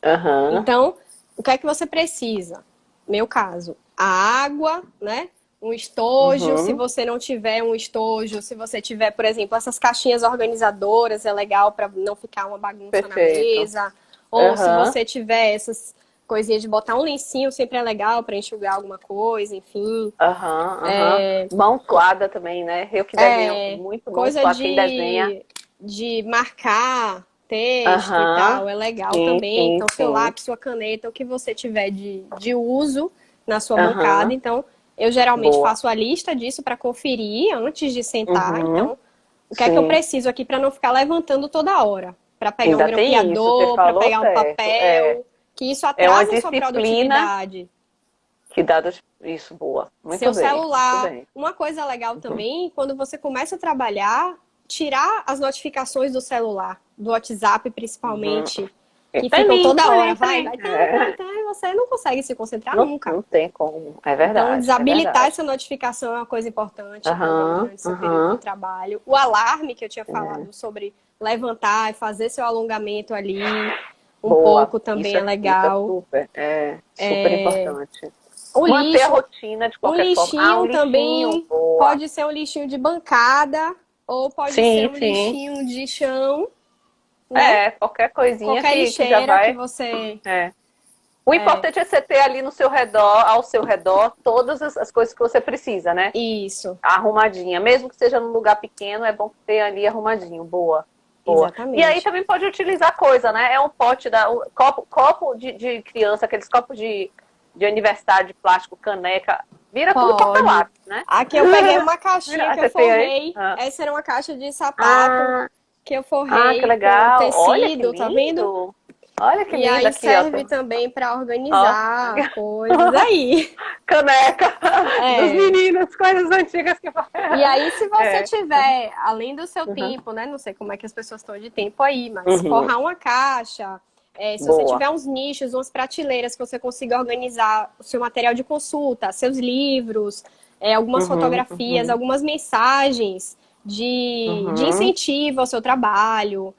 aham, Então, o que é que você precisa? Meu caso, a água, né? Um estojo, se uhum, você não tiver um estojo, se você tiver, por exemplo, essas caixinhas organizadoras, é legal para não ficar uma bagunça na perfeito. mesa. Ou se Aham, você tiver essas coisinhas de botar um lencinho, sempre é legal para enxugar alguma coisa, enfim. aham, aham. Mão suada também, né? Eu que desenho muito mão Coisa suada, quem desenha. de marcar texto e Aham, tal, é legal sim, também. sim, Então, seu sim. lápis, sua caneta, o que você tiver de uso na sua bancada. Aham, Então, eu geralmente boa. faço a lista disso para conferir antes de sentar. Uhum, Então, o que é que eu sim. preciso aqui para não ficar levantando toda hora? Para pegar um Ainda tem isso, você grampeador, para falou pegar um certo. papel, que isso É uma atrasa a sua disciplina produtividade. que dá isso, boa. Muito Seu bem, muito celular. bem. Uma coisa legal também, quando você começa a trabalhar, tirar as notificações do celular, do WhatsApp Uhum. principalmente, que Entra ficam ali, toda entra ali, hora, entra vai, ali. vai, e você não consegue se concentrar Não, nunca. não tem como. É Então, verdade, é desabilitar verdade. essa notificação é uma coisa importante também Aham, durante seu período de aham. trabalho. O alarme que eu tinha falado sobre levantar e fazer seu alongamento ali, um Boa. pouco também é Isso legal. é super importante. O Manter a lixo, rotina de um qualquer forma. Ah, um lixinho lixinho, também boa. pode ser um lixinho de bancada ou pode ser Sim, um sim. lixinho de chão, né? É, qualquer coisinha Qualquer que já lixeira que vai. você. É. O importante é você ter ali no seu redor, ao seu redor, todas as coisas que você precisa, né? Isso, Arrumadinha. Mesmo que seja num lugar pequeno, é bom ter ali arrumadinho. Boa. Boa. E aí exatamente. também pode utilizar coisa, né? É um pote, copo de criança, aqueles copos de aniversário de plástico, caneca. Vira tudo Pode. porta-lápis, né? Aqui eu peguei uma caixinha que eu Você tem aí? forrei. Ah. Essa era uma caixa de sapato que eu Que forrei com legal. Olha que tecido, tá vendo? lindo. Olha que E lindo aí aqui, ó. serve também para Ó. organizar coisas aí. Caneca dos É. meninos, coisas antigas que E aí, se você é. tiver, além do seu Uhum. tempo, né? Não sei como é que as pessoas estão de tempo aí, mas Uhum. forrar uma caixa, se você Boa. tiver uns nichos, umas prateleiras que você consiga organizar o seu material de consulta, seus livros, algumas Uhum. fotografias, Uhum. algumas mensagens de Uhum. incentivo ao seu trabalho,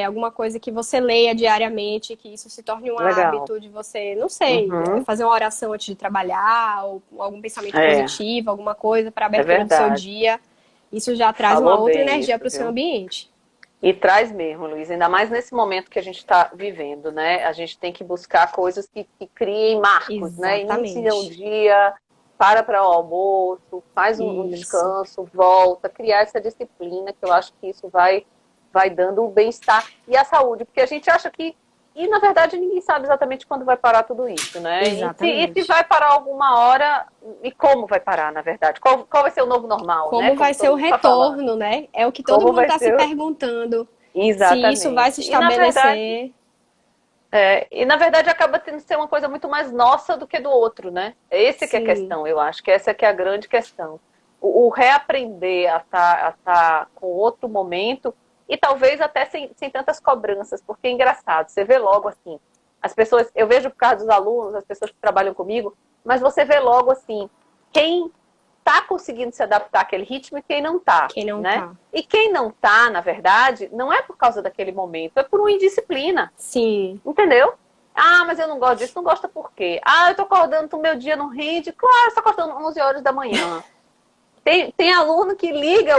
alguma coisa que você leia diariamente, que isso se torne um Legal. hábito de você, não sei, Uhum. fazer uma oração antes de trabalhar, ou algum pensamento É, positivo, alguma coisa para é abertura do seu verdade. dia. Isso já traz uma outra energia para o seu ambiente. E traz mesmo, Luiz, ainda mais nesse momento que a gente está vivendo, né? A gente tem que buscar coisas que criem marcos, né? Inicia o dia, para o almoço, faz um descanso, volta, criar essa disciplina, que eu acho que isso vai dando o bem-estar e a saúde, porque a gente acha que, e na verdade ninguém sabe exatamente quando vai parar tudo isso, né? Exatamente. E se vai parar alguma hora, e como vai parar, na verdade? Qual vai ser o novo normal, como né? Vai ser o retorno, né? É o que todo mundo está se perguntando. Exatamente. Se isso vai se estabelecer. E na verdade acaba tendo que ser uma coisa muito mais nossa do que do outro, né? Esse que é a questão, eu acho que essa que é a grande questão. O reaprender a estar com outro momento e talvez até sem tantas cobranças, porque é engraçado, você vê logo assim, as pessoas, eu vejo por causa dos alunos, as pessoas que trabalham comigo, mas você vê logo assim, quem está conseguindo se adaptar àquele ritmo e quem não está. Né? E quem não está, na verdade, não é por causa daquele momento, é por uma indisciplina. Sim. Entendeu? Ah, mas eu não gosto disso. Não gosta por quê? Ah, eu tô acordando, o meu dia não rende. Claro, você tá acordando 11 horas da manhã. Tem aluno que liga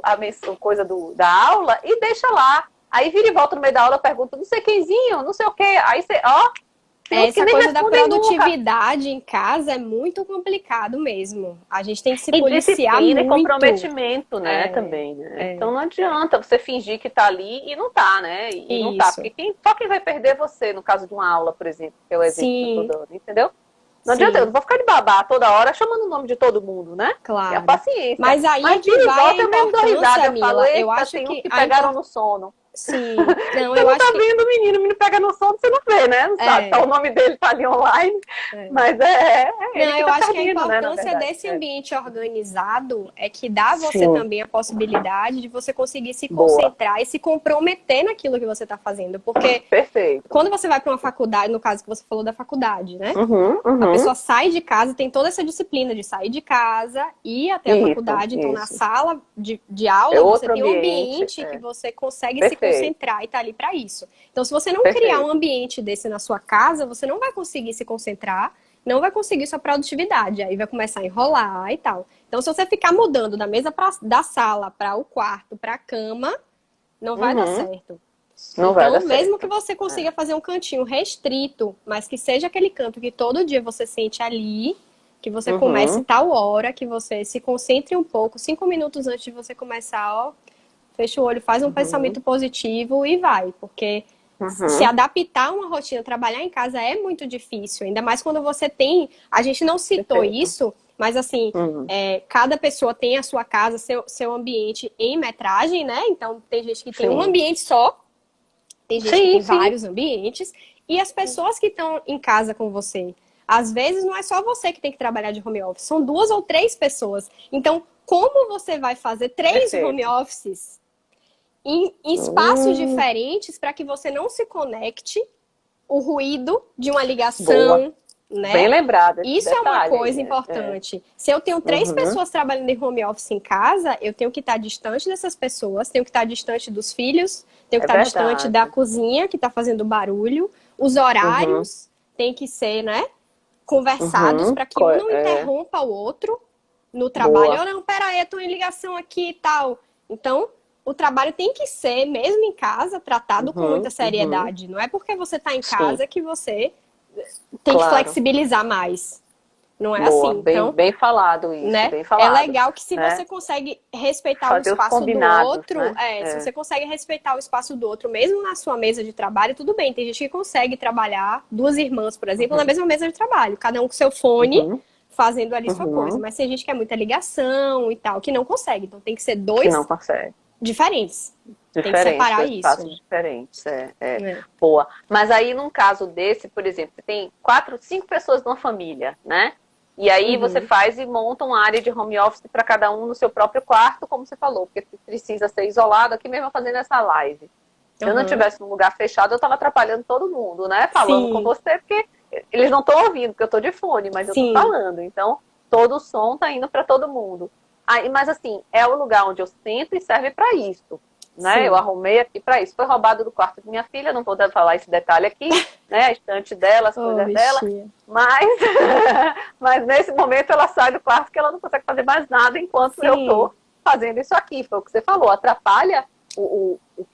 a coisa da aula e deixa lá. Aí vira e volta no meio da aula, pergunta, não sei quemzinho, não sei o quê. Aí você, essa coisa da produtividade em casa é muito complicado mesmo. A gente tem que se policiar muito. E comprometimento, né, também. Né? Então não adianta você fingir que tá ali e não tá, né? E não tá. Porque só quem vai perder é você, no caso de uma aula, por exemplo, que é o exemplo que eu tô dando, entendeu? Não adianta, eu não vou ficar de babá toda hora chamando o nome de todo mundo, né? Claro. É a paciência. Mas aí é que vai a importância, Mila. Eu acho que pegaram no sono. Sim. Não, você eu não acho tá vendo o menino pega no sono, você não vê, né? Não sabe, tá, o nome dele tá ali online, mas não, eu acho que a importância desse ambiente organizado é que dá a você também a possibilidade de você conseguir se concentrar e se comprometer naquilo que você tá fazendo, porque quando você vai para uma faculdade, no caso que você falou da faculdade, né? A pessoa sai de casa, tem toda essa disciplina de sair de casa, ir até a faculdade, então na sala de aula você tem um ambiente que você consegue se concentrar e tá ali para isso. Então, se você não criar um ambiente desse na sua casa, você não vai conseguir se concentrar, não vai conseguir sua produtividade, aí vai começar a enrolar e tal. Então, se você ficar mudando da mesa da sala para o quarto, para a cama, não vai dar certo. Não vai dar mesmo certo. que você consiga fazer um cantinho restrito, mas que seja aquele canto que todo dia você sente ali, que você comece tal hora, que você se concentre um pouco, 5 minutos antes de você começar, fecha o olho, faz um pensamento positivo e vai. Porque se adaptar a uma rotina, trabalhar em casa é muito difícil. Ainda mais quando você tem... A gente não citou isso, mas assim, cada pessoa tem a sua casa, seu ambiente em metragem, né? Então, tem gente que tem um ambiente só. Tem gente que tem vários ambientes. E as pessoas que estão em casa com você, às vezes não é só você que tem que trabalhar de home office. São 2 ou 3 pessoas. Então, como você vai fazer 3 home offices em espaços diferentes para que você não se conecte o ruído de uma ligação, né? Bem lembrada. Isso é uma coisa importante. Se eu tenho 3 pessoas trabalhando em home office em casa, eu tenho que estar distante dessas pessoas, tenho que estar distante dos filhos, tenho que estar distante da cozinha que está fazendo barulho, os horários têm que ser, né, conversados para que um não interrompa o outro no trabalho. Não, pera aí, eu tô em ligação aqui e tal. Então, o trabalho tem que ser, mesmo em casa, tratado com muita seriedade. Não é porque você está em casa que você tem que flexibilizar mais. Não é assim. Então, bem falado isso, né? bem falado. É legal que se você consegue respeitar o espaço do outro, se você consegue respeitar o espaço do outro, mesmo na sua mesa de trabalho, tudo bem. Tem gente que consegue trabalhar, 2 irmãs, por exemplo, na mesma mesa de trabalho, cada um com seu fone, fazendo ali sua coisa. Mas tem gente que é muita ligação e tal, que não consegue. Então tem que ser 2 diferentes. Tem que separar isso. Espaços diferentes, Boa. Mas aí, num caso desse, por exemplo, você tem 4, 5 pessoas numa família, né? E aí você faz e monta uma área de home office para cada um no seu próprio quarto, como você falou, porque precisa ser isolado, aqui mesmo fazendo essa live. Se eu não estivesse num lugar fechado, eu estava atrapalhando todo mundo, né? Falando com você, porque eles não estão ouvindo, porque eu estou de fone, mas eu estou falando. Então, todo o som está indo para todo mundo. Aí, mas assim, é o lugar onde eu sento e serve para isso. Né? Eu arrumei aqui para isso. Foi roubado do quarto de minha filha, não vou falar esse detalhe aqui, né? A estante dela, as coisas dela. Mas nesse momento ela sai do quarto que ela não consegue fazer mais nada enquanto eu tô fazendo isso aqui, foi o que você falou, atrapalha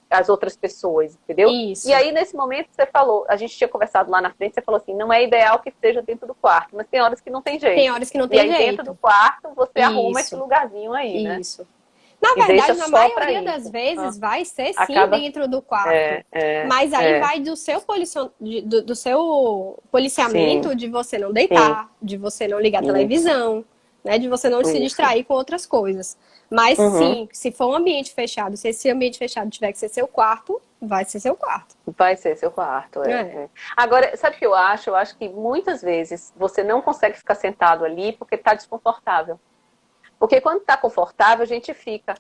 as outras pessoas, entendeu? Isso. E aí, nesse momento, você falou, a gente tinha conversado lá na frente, você falou assim, não é ideal que esteja dentro do quarto, mas tem horas que não tem jeito. Tem horas que não tem jeito. E aí, jeito. dentro do quarto, você Isso. arruma esse lugarzinho aí, né? Isso. Na verdade, na maioria das vezes, vai ser sim dentro do quarto. Mas aí vai do seu, do seu policiamento Sim. de você não deitar, Sim. de você não ligar a televisão, né? De você não se distrair com outras coisas. Mas sim, se for um ambiente fechado, se esse ambiente fechado tiver que ser seu quarto, vai ser seu quarto. Vai ser seu quarto, Agora, sabe o que eu acho? Eu acho que muitas vezes você não consegue ficar sentado ali porque está desconfortável. Porque quando está confortável, a gente fica.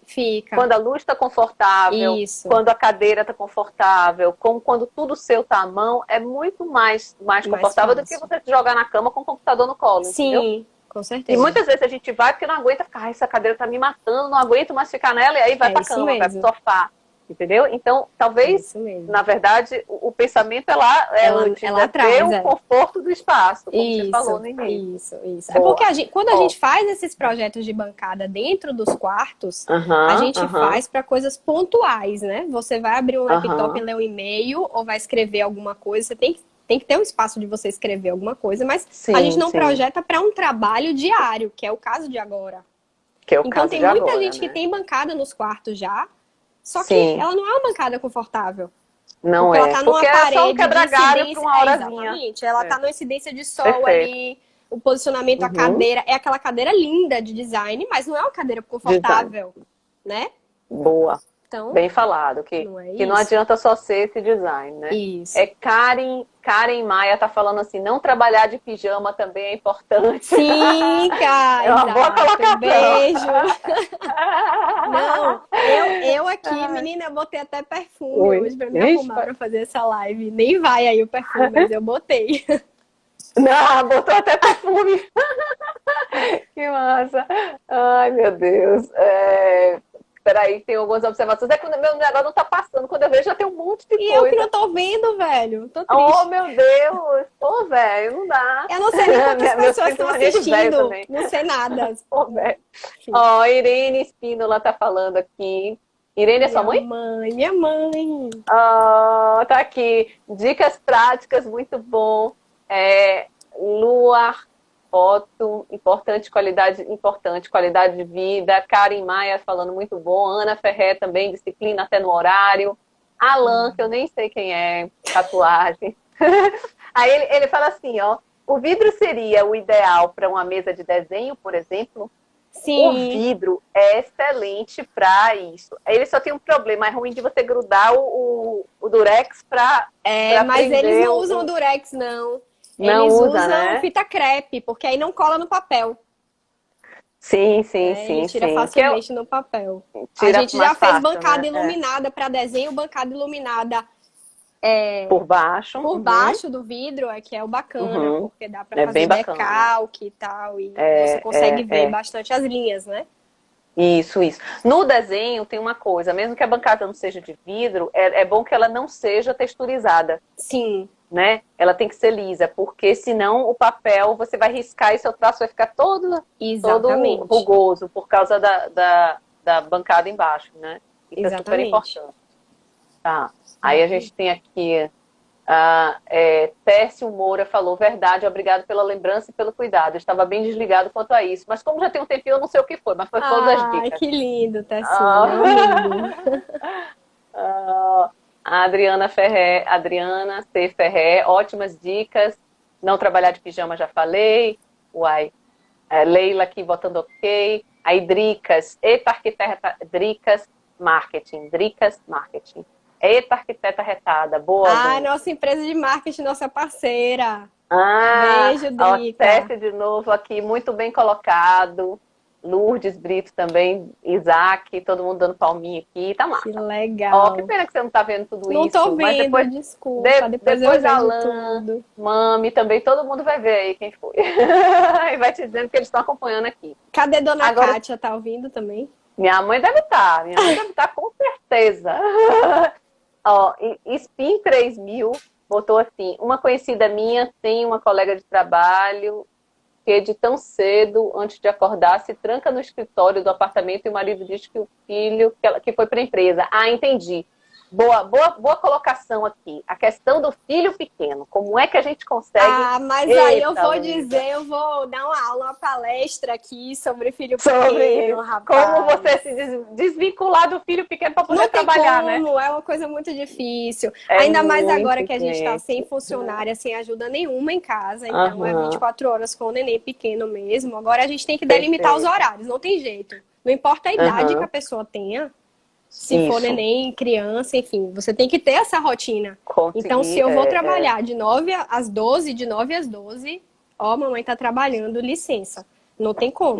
Quando a luz está confortável, quando a cadeira está confortável, quando tudo seu está à mão, é muito mais confortável do que você se jogar na cama com o computador no colo. Sim, entendeu? Com certeza. E muitas vezes a gente vai porque não aguenta ficar, essa cadeira está me matando, não aguento mais ficar nela, e aí vai para a cama, vai para o sofá. Entendeu? Então, talvez, na verdade, o pensamento é lá, antes, ela ter o conforto do espaço, como você falou no início. Isso. É porque quando a gente faz esses projetos de bancada dentro dos quartos, a gente faz para coisas pontuais, né? Você vai abrir um laptop e ler um e-mail, ou vai escrever alguma coisa, você tem que ter um espaço de você escrever alguma coisa, mas a gente não projeta para um trabalho diário, que é o caso de agora. Então, tem muita gente que tem bancada nos quartos já, só que ela não é uma bancada confortável. Não porque é. Ela tá numa porque parede é só um quebra-galho de para uma horazinha. Exatamente. Ela tá numa incidência de sol ali, o posicionamento, a cadeira. É aquela cadeira linda de design, mas não é uma cadeira confortável, né? Boa. Então, bem falado. Que não adianta só ser esse design, né? Isso. Karen Maia tá falando assim, não trabalhar de pijama também é importante. Sim, cara. É uma boa colocação. Beijo. Não, eu aqui, menina, eu botei até perfume hoje pra me arrumar pra fazer essa live. Nem vai aí o perfume, mas eu botei. Não, botou até perfume. Que massa. Ai, meu Deus. Peraí, tem algumas observações. É quando o meu negócio não tá passando. Quando eu vejo, já tem um monte de coisa. E eu que não tô vendo, velho. Tô triste. Oh, meu Deus. Pô, velho, não dá. Eu não sei nem quantas pessoas estão assistindo. Não sei nada. Pô, velho. Ó, Irene Espínola tá falando aqui. Irene é sua mãe? Minha mãe. Oh, tá aqui. Dicas práticas, muito bom. Luar, foto, importante qualidade de vida. Karen Maia falando muito bom. Ana Ferré também, disciplina até no horário. Alan, que eu nem sei quem é, tatuagem. Aí ele fala assim, ó, o vidro seria o ideal para uma mesa de desenho, por exemplo? Sim. O vidro é excelente para isso. Ele só tem um problema, é ruim de você grudar o durex para mas eles não usam durex, não. Eles usam fita crepe, porque aí não cola no papel. Sim. Tira facilmente no papel. A gente já fez bancada iluminada para desenho, bancada iluminada por baixo. Por baixo do vidro, que é o bacana, porque dá para fazer decalque e tal. E você consegue ver bastante as linhas, né? Isso. No desenho tem uma coisa, mesmo que a bancada não seja de vidro, é bom que ela não seja texturizada. Sim. Né? Ela tem que ser lisa, porque senão o papel você vai riscar e seu traço vai ficar todo rugoso por causa da bancada embaixo, né? Isso é super importante. Tá. Aí a gente tem aqui Tércio Moura falou, verdade, obrigado pela lembrança e pelo cuidado. Eu estava bem desligado quanto a isso, mas como já tem um tempinho, eu não sei o que foi, mas foi todas as dicas. Ai, que lindo, Tércio. A Adriana C. Ferré, ótimas dicas. Não trabalhar de pijama, já falei. Leila aqui botando ok. Aí Dricas, eita arquiteta, Dricas Marketing. Eita arquiteta retada, boa. Nossa empresa de marketing, nossa parceira. Beijo, Drica. Teste de novo aqui, muito bem colocado. Lourdes Brito também, Isaac, todo mundo dando palminha aqui, tá massa. Que legal. Que pena que você não tá vendo tudo isso. Não tô vendo, desculpa. Depois eu vejo Alan, tudo. Mami, também todo mundo vai ver aí quem foi. E vai te dizendo que eles estão acompanhando aqui. Cadê Dona Kátia? Tá ouvindo também? Minha mãe deve estar, com certeza. Spin 3000 botou assim, uma conhecida minha tem uma colega de trabalho que de tão cedo, antes de acordar, se tranca no escritório do apartamento e o marido diz que o filho, que foi para a empresa. Ah, entendi. Boa colocação aqui. A questão do filho pequeno. Como é que a gente consegue... Ah, mas aí eu vou dizer, eu vou dar uma aula, uma palestra aqui sobre filho pequeno, rapaz. Como você se desvincular do filho pequeno para poder trabalhar, né? É uma coisa muito difícil. Ainda mais agora que a gente está sem funcionária, sem ajuda nenhuma em casa. Então é 24 horas com o neném pequeno mesmo. Agora a gente tem que delimitar os horários, não tem jeito. Não importa a idade que a pessoa tenha. Se for neném, criança, enfim, você tem que ter essa rotina. Então, se eu vou trabalhar de 9 às 12, de 9 às 12, ó, mamãe tá trabalhando, licença. Não tem como.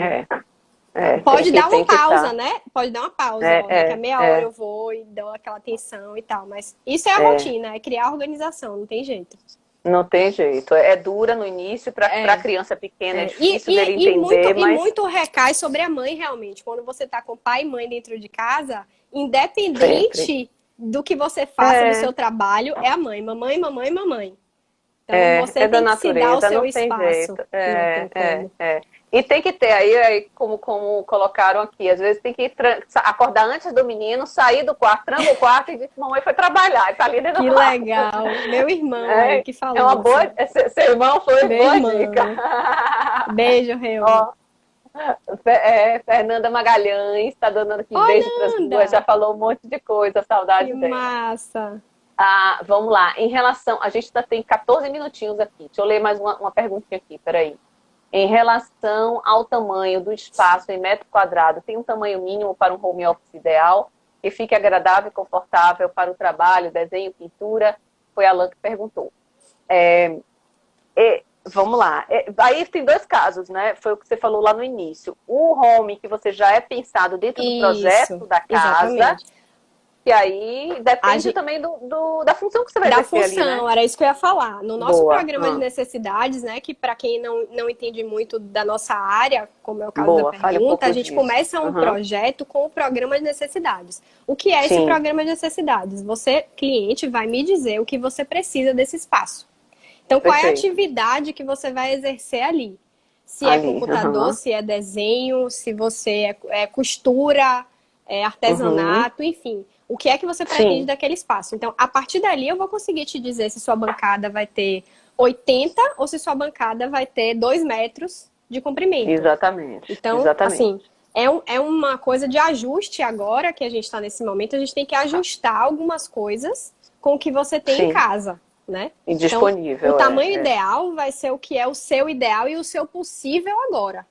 Pode dar uma pausa, né? Pode dar uma pausa. Ó, daqui a meia hora eu vou e dou aquela atenção e tal. Mas isso é a rotina, é criar organização, não tem jeito. Não tem jeito. É dura no início, para a criança pequena é difícil dele entender. E muito recai sobre a mãe, realmente. Quando você tá com pai e mãe dentro de casa, independente do que você faça no seu trabalho, é a mãe. Mamãe, mamãe, mamãe. Então você tem que se dar o seu espaço. E tem que ter, aí como colocaram aqui, às vezes tem que acordar antes do menino, sair do quarto, tranca o quarto e dizer que mamãe foi trabalhar. E tá ali dentro do quarto. Legal. Meu irmão que falou. É uma boa. Seu irmão foi boa dica. Beijo, Reu. Fernanda Magalhães está dando aqui beijo para as duas, já falou um monte de coisa, saudade dela. Que massa! Vamos lá, em relação, a gente ainda tem 14 minutinhos aqui, deixa eu ler mais uma perguntinha aqui, peraí. Em relação ao tamanho do espaço em metro quadrado, tem um tamanho mínimo para um home office ideal, que fique agradável e confortável para o trabalho, desenho, pintura? Foi a Alan que perguntou. Vamos lá. Aí tem dois casos, né? Foi o que você falou lá no início. O home que você já é pensado dentro do projeto da casa. Exatamente. E aí depende também da função que você vai exercer ali, né? Era isso que eu ia falar. No nosso programa de necessidades, né? Que para quem não entende muito da nossa área, como é o caso da pergunta, a gente começa um projeto com o programa de necessidades. O que é esse programa de necessidades? Você, cliente, vai me dizer o que você precisa desse espaço. Então, qual é a atividade que você vai exercer ali? Se é computador, se é desenho, se você é costura, artesanato, enfim. O que é que você pretende daquele espaço? Então, a partir dali, eu vou conseguir te dizer se sua bancada vai ter 80 ou se sua bancada vai ter 2 metros de comprimento. Exatamente. Então, assim, é uma coisa de ajuste agora que a gente está nesse momento. A gente tem que ajustar algumas coisas com o que você tem em casa. Né? E disponível. Então, o tamanho ideal vai ser o que é o seu ideal e o seu possível agora.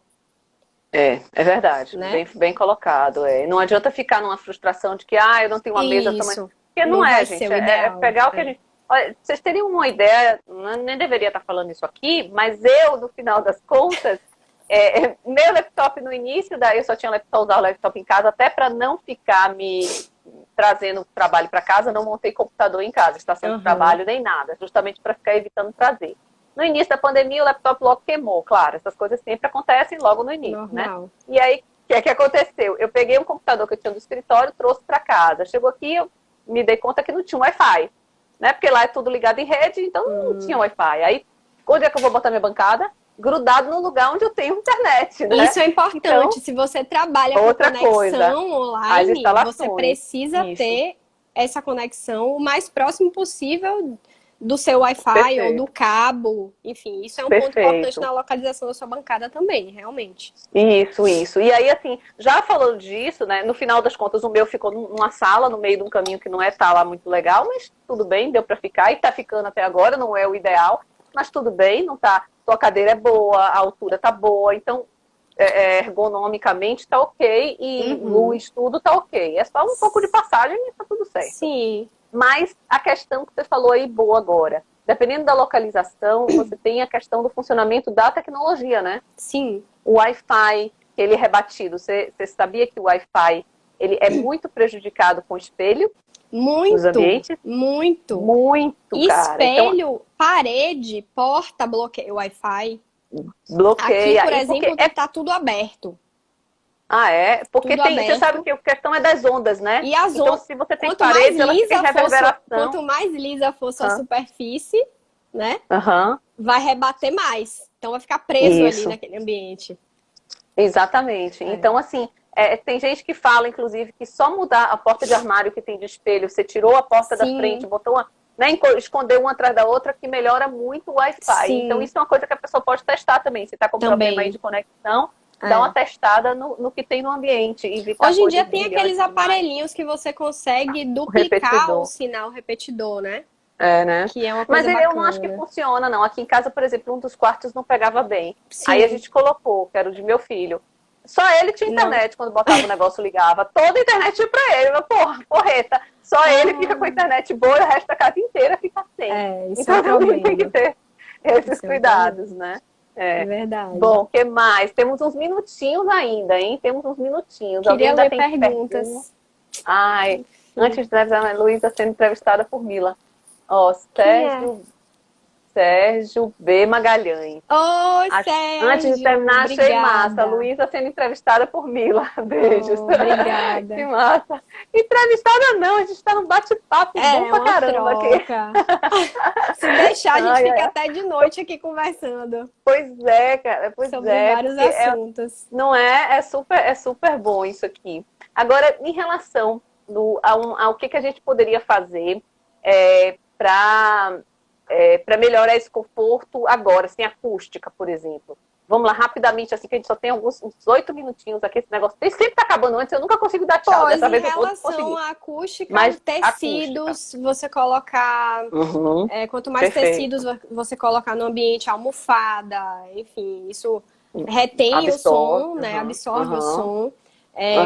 É verdade, né? Bem colocado. Não adianta ficar numa frustração de que eu não tenho uma mesa tamanho. Porque não é, gente. É pegar o que a gente. Olha, vocês teriam uma ideia, nem deveria estar falando isso aqui, mas eu, no final das contas, meu laptop no início, daí eu só tinha usar o laptop em casa, até para não ficar me trazendo trabalho para casa, não montei computador em casa, estação de trabalho nem nada, justamente para ficar evitando trazer. No início da pandemia, o laptop logo queimou, claro, essas coisas sempre acontecem logo no início, né? E aí, o que aconteceu? Eu peguei um computador que eu tinha do escritório, trouxe para casa. Chegou aqui, eu me dei conta que não tinha Wi-Fi, né? Porque lá é tudo ligado em rede, então não tinha Wi-Fi. Aí, onde é que eu vou botar minha bancada? Grudado no lugar onde eu tenho internet, né? Isso é importante. Então, se você trabalha com conexão online, você precisa ter essa conexão o mais próximo possível do seu Wi-Fi ou do cabo. Enfim, isso é um ponto importante na localização da sua bancada também, realmente. Isso. E aí, assim, já falando disso, né? No final das contas, o meu ficou numa sala, no meio de um caminho que não tá lá muito legal, mas tudo bem, deu pra ficar. E tá ficando até agora, não é o ideal, mas tudo bem, não tá... Sua cadeira é boa, a altura tá boa, então ergonomicamente tá ok e o estudo tá ok. É só um pouco de passagem e tá tudo certo. Sim. Mas a questão que você falou aí, boa agora. Dependendo da localização, você tem a questão do funcionamento da tecnologia, né? Sim. O Wi-Fi, ele é rebatido. Você sabia que o Wi-Fi ele é muito prejudicado com espelho? Nos ambientes? Muito, cara. Espelho, então, parede, porta, bloqueia o Wi-Fi. Bloqueia. Aqui, por exemplo, tá tudo aberto. Porque você sabe que a questão é das ondas, né? E as ondas, se você tem parede, ela fica em reverberação. Quanto mais lisa for sua superfície, né? Vai rebater mais. Então vai ficar preso Isso. ali naquele ambiente. Exatamente. Então, assim, tem gente que fala, inclusive, que só mudar a porta de armário que tem de espelho, você tirou a porta da frente, botou uma, né, escondeu uma atrás da outra, que melhora muito o Wi-Fi. Então, isso é uma coisa que a pessoa pode testar também. Se está com problema aí de conexão, dá uma testada no que tem no ambiente. Hoje em dia tem aqueles aparelhinhos que você consegue duplicar o sinal repetidor, né? Né? Que é uma coisa Mas bacana, eu não acho que funciona, não. Aqui em casa, por exemplo, um dos quartos não pegava bem. Sim. Aí a gente colocou, que era o de meu filho. Só ele tinha internet quando botava o negócio, ligava. Toda a internet ia pra ele. Mas, porreta. Só ele fica com a internet boa e o resto da casa inteira fica sem. Isso então é também tem que ter esses cuidados, né? É verdade. Bom, o que mais? Temos uns minutinhos ainda, hein? Temos uns minutinhos. Queria Alguém ainda ler tem perguntas. Ai, antes de entrevistar a Luísa sendo entrevistada por Mila. Ó, Sérgio B. Magalhães. Oi, Sérgio! Antes de terminar, obrigada. achei massa. Luísa sendo entrevistada por Mila. Beijos. Obrigada. Que massa. Entrevistada não, a gente está num bate-papo bom pra caramba troca. Aqui. Se deixar, a gente fica até de noite aqui conversando. Pois é, cara. Sobre vários assuntos. Não é? É super bom isso aqui. Agora, em relação ao que a gente poderia fazer para melhorar esse conforto agora, sem acústica, por exemplo. Vamos lá, rapidamente, assim, que a gente só tem uns 8 minutinhos aqui, esse negócio sempre tá acabando antes, eu nunca consigo dar tchau. Dessa vez eu vou conseguir. Em relação à acústica, mas tecidos, você colocar... quanto mais tecidos você colocar no ambiente, almofada, enfim, isso retém o som, né? Absorve o som.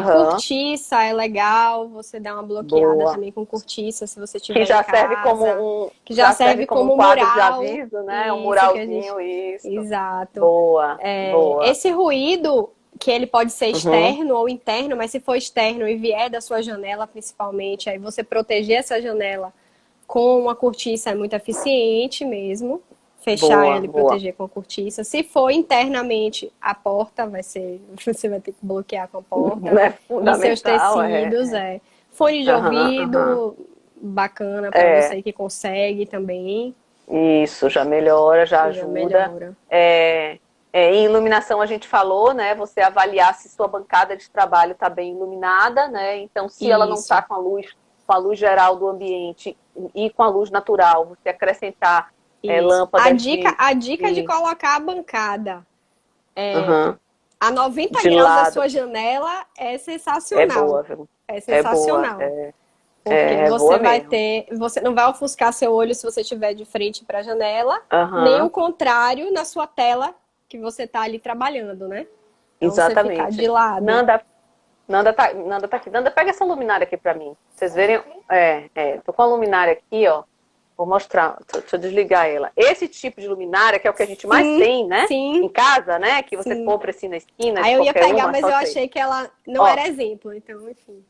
Cortiça é legal, você dá uma bloqueada também com cortiça, se você tiver que já em casa. Já serve como um quadro mural, de aviso, né? Um muralzinho, isso. Exato. Boa. Esse ruído, que ele pode ser externo ou interno, mas se for externo e vier da sua janela, principalmente, aí você proteger essa janela com uma cortiça é muito eficiente mesmo. Fechar ele e proteger com a cortiça. Se for internamente, a porta você vai ter que bloquear com a porta. É fundamental. E seus tecidos, Fone de ouvido, bacana para você que consegue também. Isso, já melhora, já ajuda. Melhora. Em iluminação a gente falou, né? Você avaliar se sua bancada de trabalho está bem iluminada, né? Então, se ela não está com a luz geral do ambiente e com a luz natural, você acrescentar lâmpada a dica de colocar a bancada a 90 graus da sua janela é sensacional. É boa, viu? É sensacional. Porque você vai ter... Você não vai ofuscar seu olho se você estiver de frente para a janela, nem o contrário na sua tela que você está ali trabalhando, né? Então, exatamente. Você ficar de lado. Nanda tá aqui. Nanda, pega essa luminária aqui para mim. Vocês verem... Tô com a luminária aqui, ó. Vou mostrar, deixa eu desligar ela. Esse tipo de luminária, que é o que a gente mais tem, né? Sim. Em casa, né? Que você compra assim na esquina. Aí eu ia pegar, mas eu achei que ela não era exemplo, então, enfim.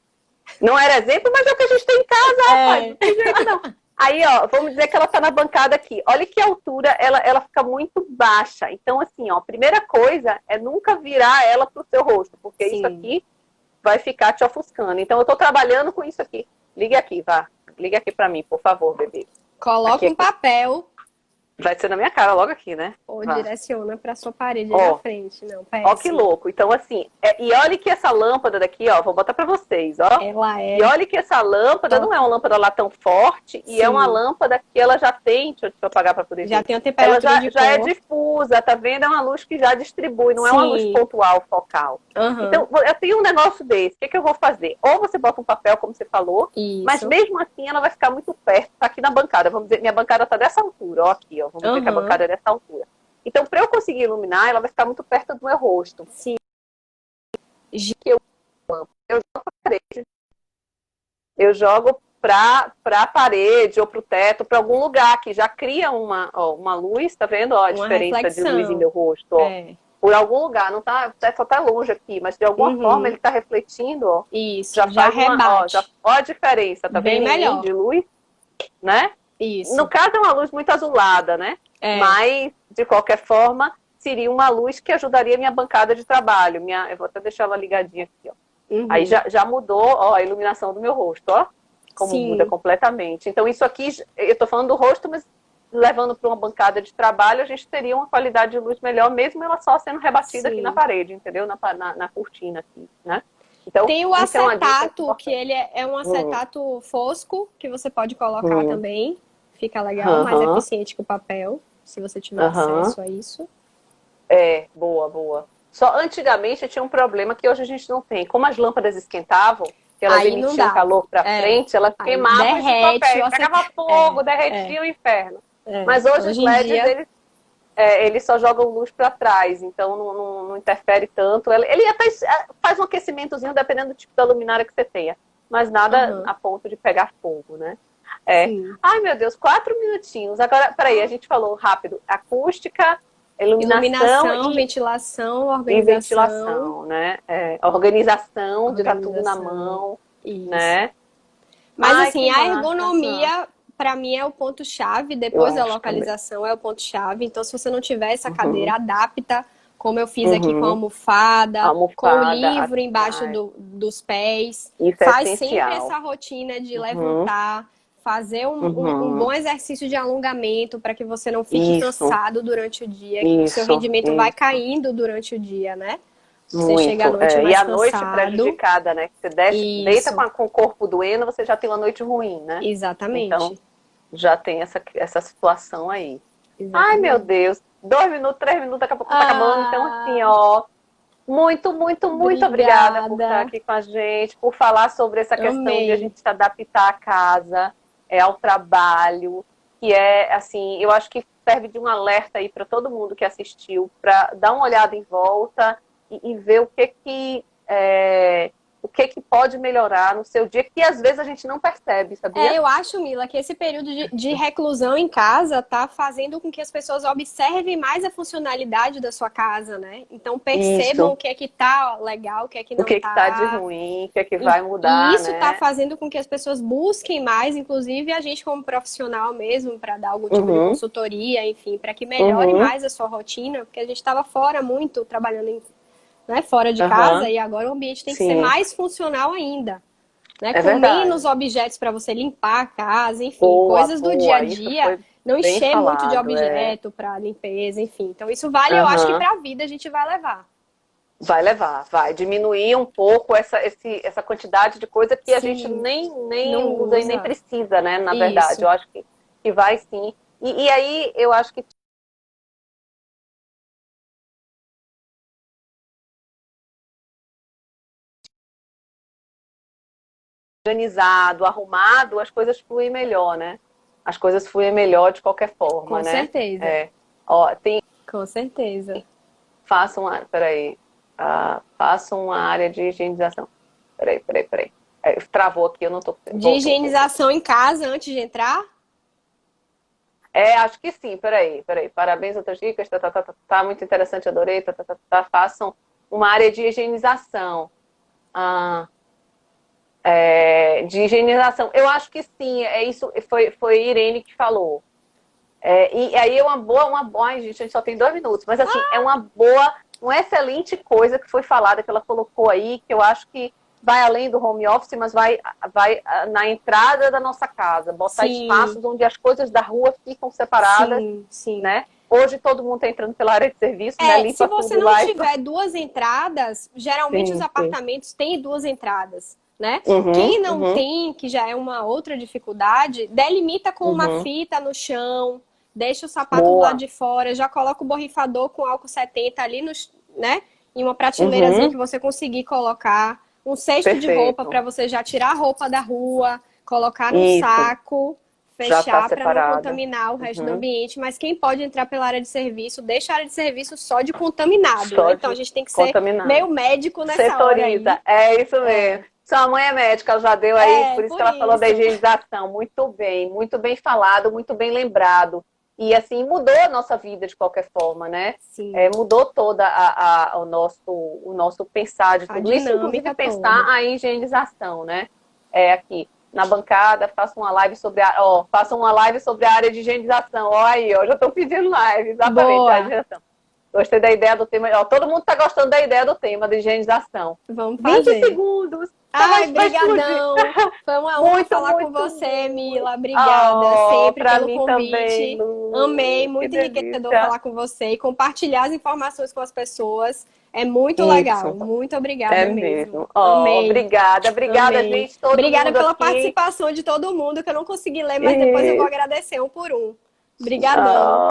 Não era exemplo, mas é o que a gente tem em casa, rapaz. Não tem jeito, não. Aí, ó, vamos dizer que ela tá na bancada aqui. Olha que altura, ela fica muito baixa. Então, assim, ó, a primeira coisa é nunca virar ela pro seu rosto, porque isso aqui vai ficar te ofuscando. Então, eu tô trabalhando com isso aqui. Liga aqui, vá. Liga aqui pra mim, por favor, bebê. Coloca um papel. Vai ser na minha cara logo aqui, né? Ou direciona pra sua parede na frente. Não, ó que louco. Então, assim, e olha que essa lâmpada daqui, ó, vou botar pra vocês, ó. Ela é... E olha que essa lâmpada não é uma lâmpada lá tão forte, e é uma lâmpada que ela já tem, deixa eu apagar pra poder ver. Já tem a temperatura ela já é difusa, tá vendo? É uma luz que já distribui, não é uma luz pontual, focal. Então, eu tenho um negócio desse, o que eu vou fazer? Ou você bota um papel, como você falou, mas mesmo assim ela vai ficar muito perto, tá aqui na bancada. Vamos dizer, minha bancada tá dessa altura, ó, aqui, ó. Vamos dizer que a bancada é dessa altura. Então, para eu conseguir iluminar, ela vai ficar muito perto do meu rosto. Sim. Eu jogo pra parede. Eu jogo pra parede ou pro teto, para algum lugar que já cria uma luz, tá vendo? Ó, a diferença reflexão de luz em meu rosto, ó. Por algum lugar, não tá, só tá longe aqui, mas de alguma forma ele tá refletindo, ó. Isso, já rebate. Ó a diferença, tá bem vendo? Melhor. De luz, né? Isso. No caso é uma luz muito azulada, né? Mas, de qualquer forma, seria uma luz que ajudaria minha bancada de trabalho. Eu vou até deixar ela ligadinha aqui, ó. Aí já mudou, ó, a iluminação do meu rosto, ó. Como muda completamente. Então, isso aqui, eu tô falando do rosto, mas levando para uma bancada de trabalho, a gente teria uma qualidade de luz melhor, mesmo ela só sendo rebatida aqui na parede, entendeu? Na cortina aqui, né? Então, tem o acetato, que ele é um acetato fosco, que você pode colocar também. Fica legal, mais eficiente que o papel, se você tiver acesso a isso. Boa. Só antigamente tinha um problema que hoje a gente não tem. Como as lâmpadas esquentavam, que elas emitiam calor para frente, elas queimavam esse papel, pegava fogo, derretia o inferno. Mas hoje os LEDs, eles só jogam luz para trás, então não interfere tanto. Ele até faz um aquecimentozinho, dependendo do tipo da luminária que você tenha. Mas nada a ponto de pegar fogo, né? Ai, meu Deus, 4 minutinhos. Agora, peraí, a gente falou rápido. Acústica, iluminação ventilação, organização. E ventilação, né? Organização, de estar tudo na mão, né? Mas assim, a ergonomia, para mim, é o ponto-chave. Depois da localização é o ponto-chave. Então, se você não tiver essa cadeira, adapta, como eu fiz aqui com a almofada, com o livro embaixo dos pés. Isso Faz é sempre essa rotina de levantar, fazer um bom exercício de alongamento para que você não fique cansado durante o dia, que o seu rendimento vai caindo durante o dia, né? Você chega à noite mais e a cansado. noite prejudicada, né? Que você deita com o corpo doendo, você já tem uma noite ruim, né? Exatamente. Então, já tem essa situação aí. Exatamente. Ai, meu Deus. 2 minutos, 3 minutos, daqui a pouco tá acabando. Então, assim, ó, muito obrigada por estar aqui com a gente, por falar sobre essa questão de a gente se adaptar à casa, ao trabalho, que assim, eu acho que serve de um alerta aí para todo mundo que assistiu, para dar uma olhada em volta e ver o que pode melhorar no seu dia, que às vezes a gente não percebe, sabia? Eu acho, Mila, que esse período de reclusão em casa tá fazendo com que as pessoas observem mais a funcionalidade da sua casa, né? Então percebam o que é que tá legal, o que é que não tá. O que tá de ruim, o que é que vai mudar, e isso né? tá fazendo com que as pessoas busquem mais, inclusive a gente como profissional mesmo, para dar algum tipo de consultoria, enfim, para que melhore mais a sua rotina, porque a gente estava fora muito, trabalhando fora de casa, e agora o ambiente tem que ser mais funcional ainda. Né? Com menos objetos para você limpar a casa, enfim, coisas do dia a dia, não encher muito de objeto para limpeza, enfim. Então isso vale, eu acho que para a vida a gente vai levar. Vai diminuir um pouco essa quantidade de coisa que a gente nem usa e nem precisa, né? Na verdade, eu acho que vai sim. E aí eu acho que organizado, arrumado, as coisas fluem melhor, né? As coisas fluem melhor de qualquer forma, né? Com certeza. Com certeza. Faça uma área de higienização. Peraí. Travou aqui, eu não tô... De higienização em casa antes de entrar? Acho que sim, peraí. Parabéns, outras dicas, tá muito interessante, adorei, façam uma área de higienização. De higienização. Eu acho que sim, isso foi Irene que falou. E aí ai, gente, a gente só tem 2 minutos, mas assim, uma excelente coisa que foi falada, que ela colocou aí, que eu acho que vai além do home office, mas vai na entrada da nossa casa, botar espaços onde as coisas da rua ficam separadas, né? Hoje todo mundo está entrando pela área de serviço, né? Limpa se você não tiver 2 entradas, geralmente os apartamentos têm 2 entradas. Né? Quem não tem, que já é uma outra dificuldade, delimita com uma fita no chão, deixa o sapato do lado de fora, já coloca o borrifador com álcool 70 ali, né? Em uma prateleirazinha que você conseguir colocar, um cesto de roupa para você já tirar a roupa da rua, colocar no saco, fechar para não contaminar o resto do ambiente. Mas quem pode entrar pela área de serviço, deixa a área de serviço só de contaminado. Né? Então a gente tem que ser meio médico nessa hora aí. É isso mesmo. Sua mãe é médica, ela já deu aí, por isso que ela falou da higienização. Muito bem falado, muito bem lembrado. E assim, mudou a nossa vida de qualquer forma, né? Sim. Mudou toda o nosso pensar de tudo isso, inclusive pensar a higienização, né? Aqui, na bancada, faça uma live sobre a área de higienização. Ó aí, já estou pedindo live, exatamente, a higienização. Gostei da ideia do tema. Ó, todo mundo está gostando da ideia do tema de higienização. Vamos fazer. 20 segundos. Ai, brigadão. Foi uma honra falar com você, Mila. Obrigada sempre pelo convite. Também, amei, muito enriquecedor falar com você e compartilhar as informações com as pessoas. É muito legal. Muito obrigada mesmo. Amei. Obrigada, amei. gente. Obrigada pela participação de todo mundo, que eu não consegui ler, mas depois eu vou agradecer um por um. Obrigadão.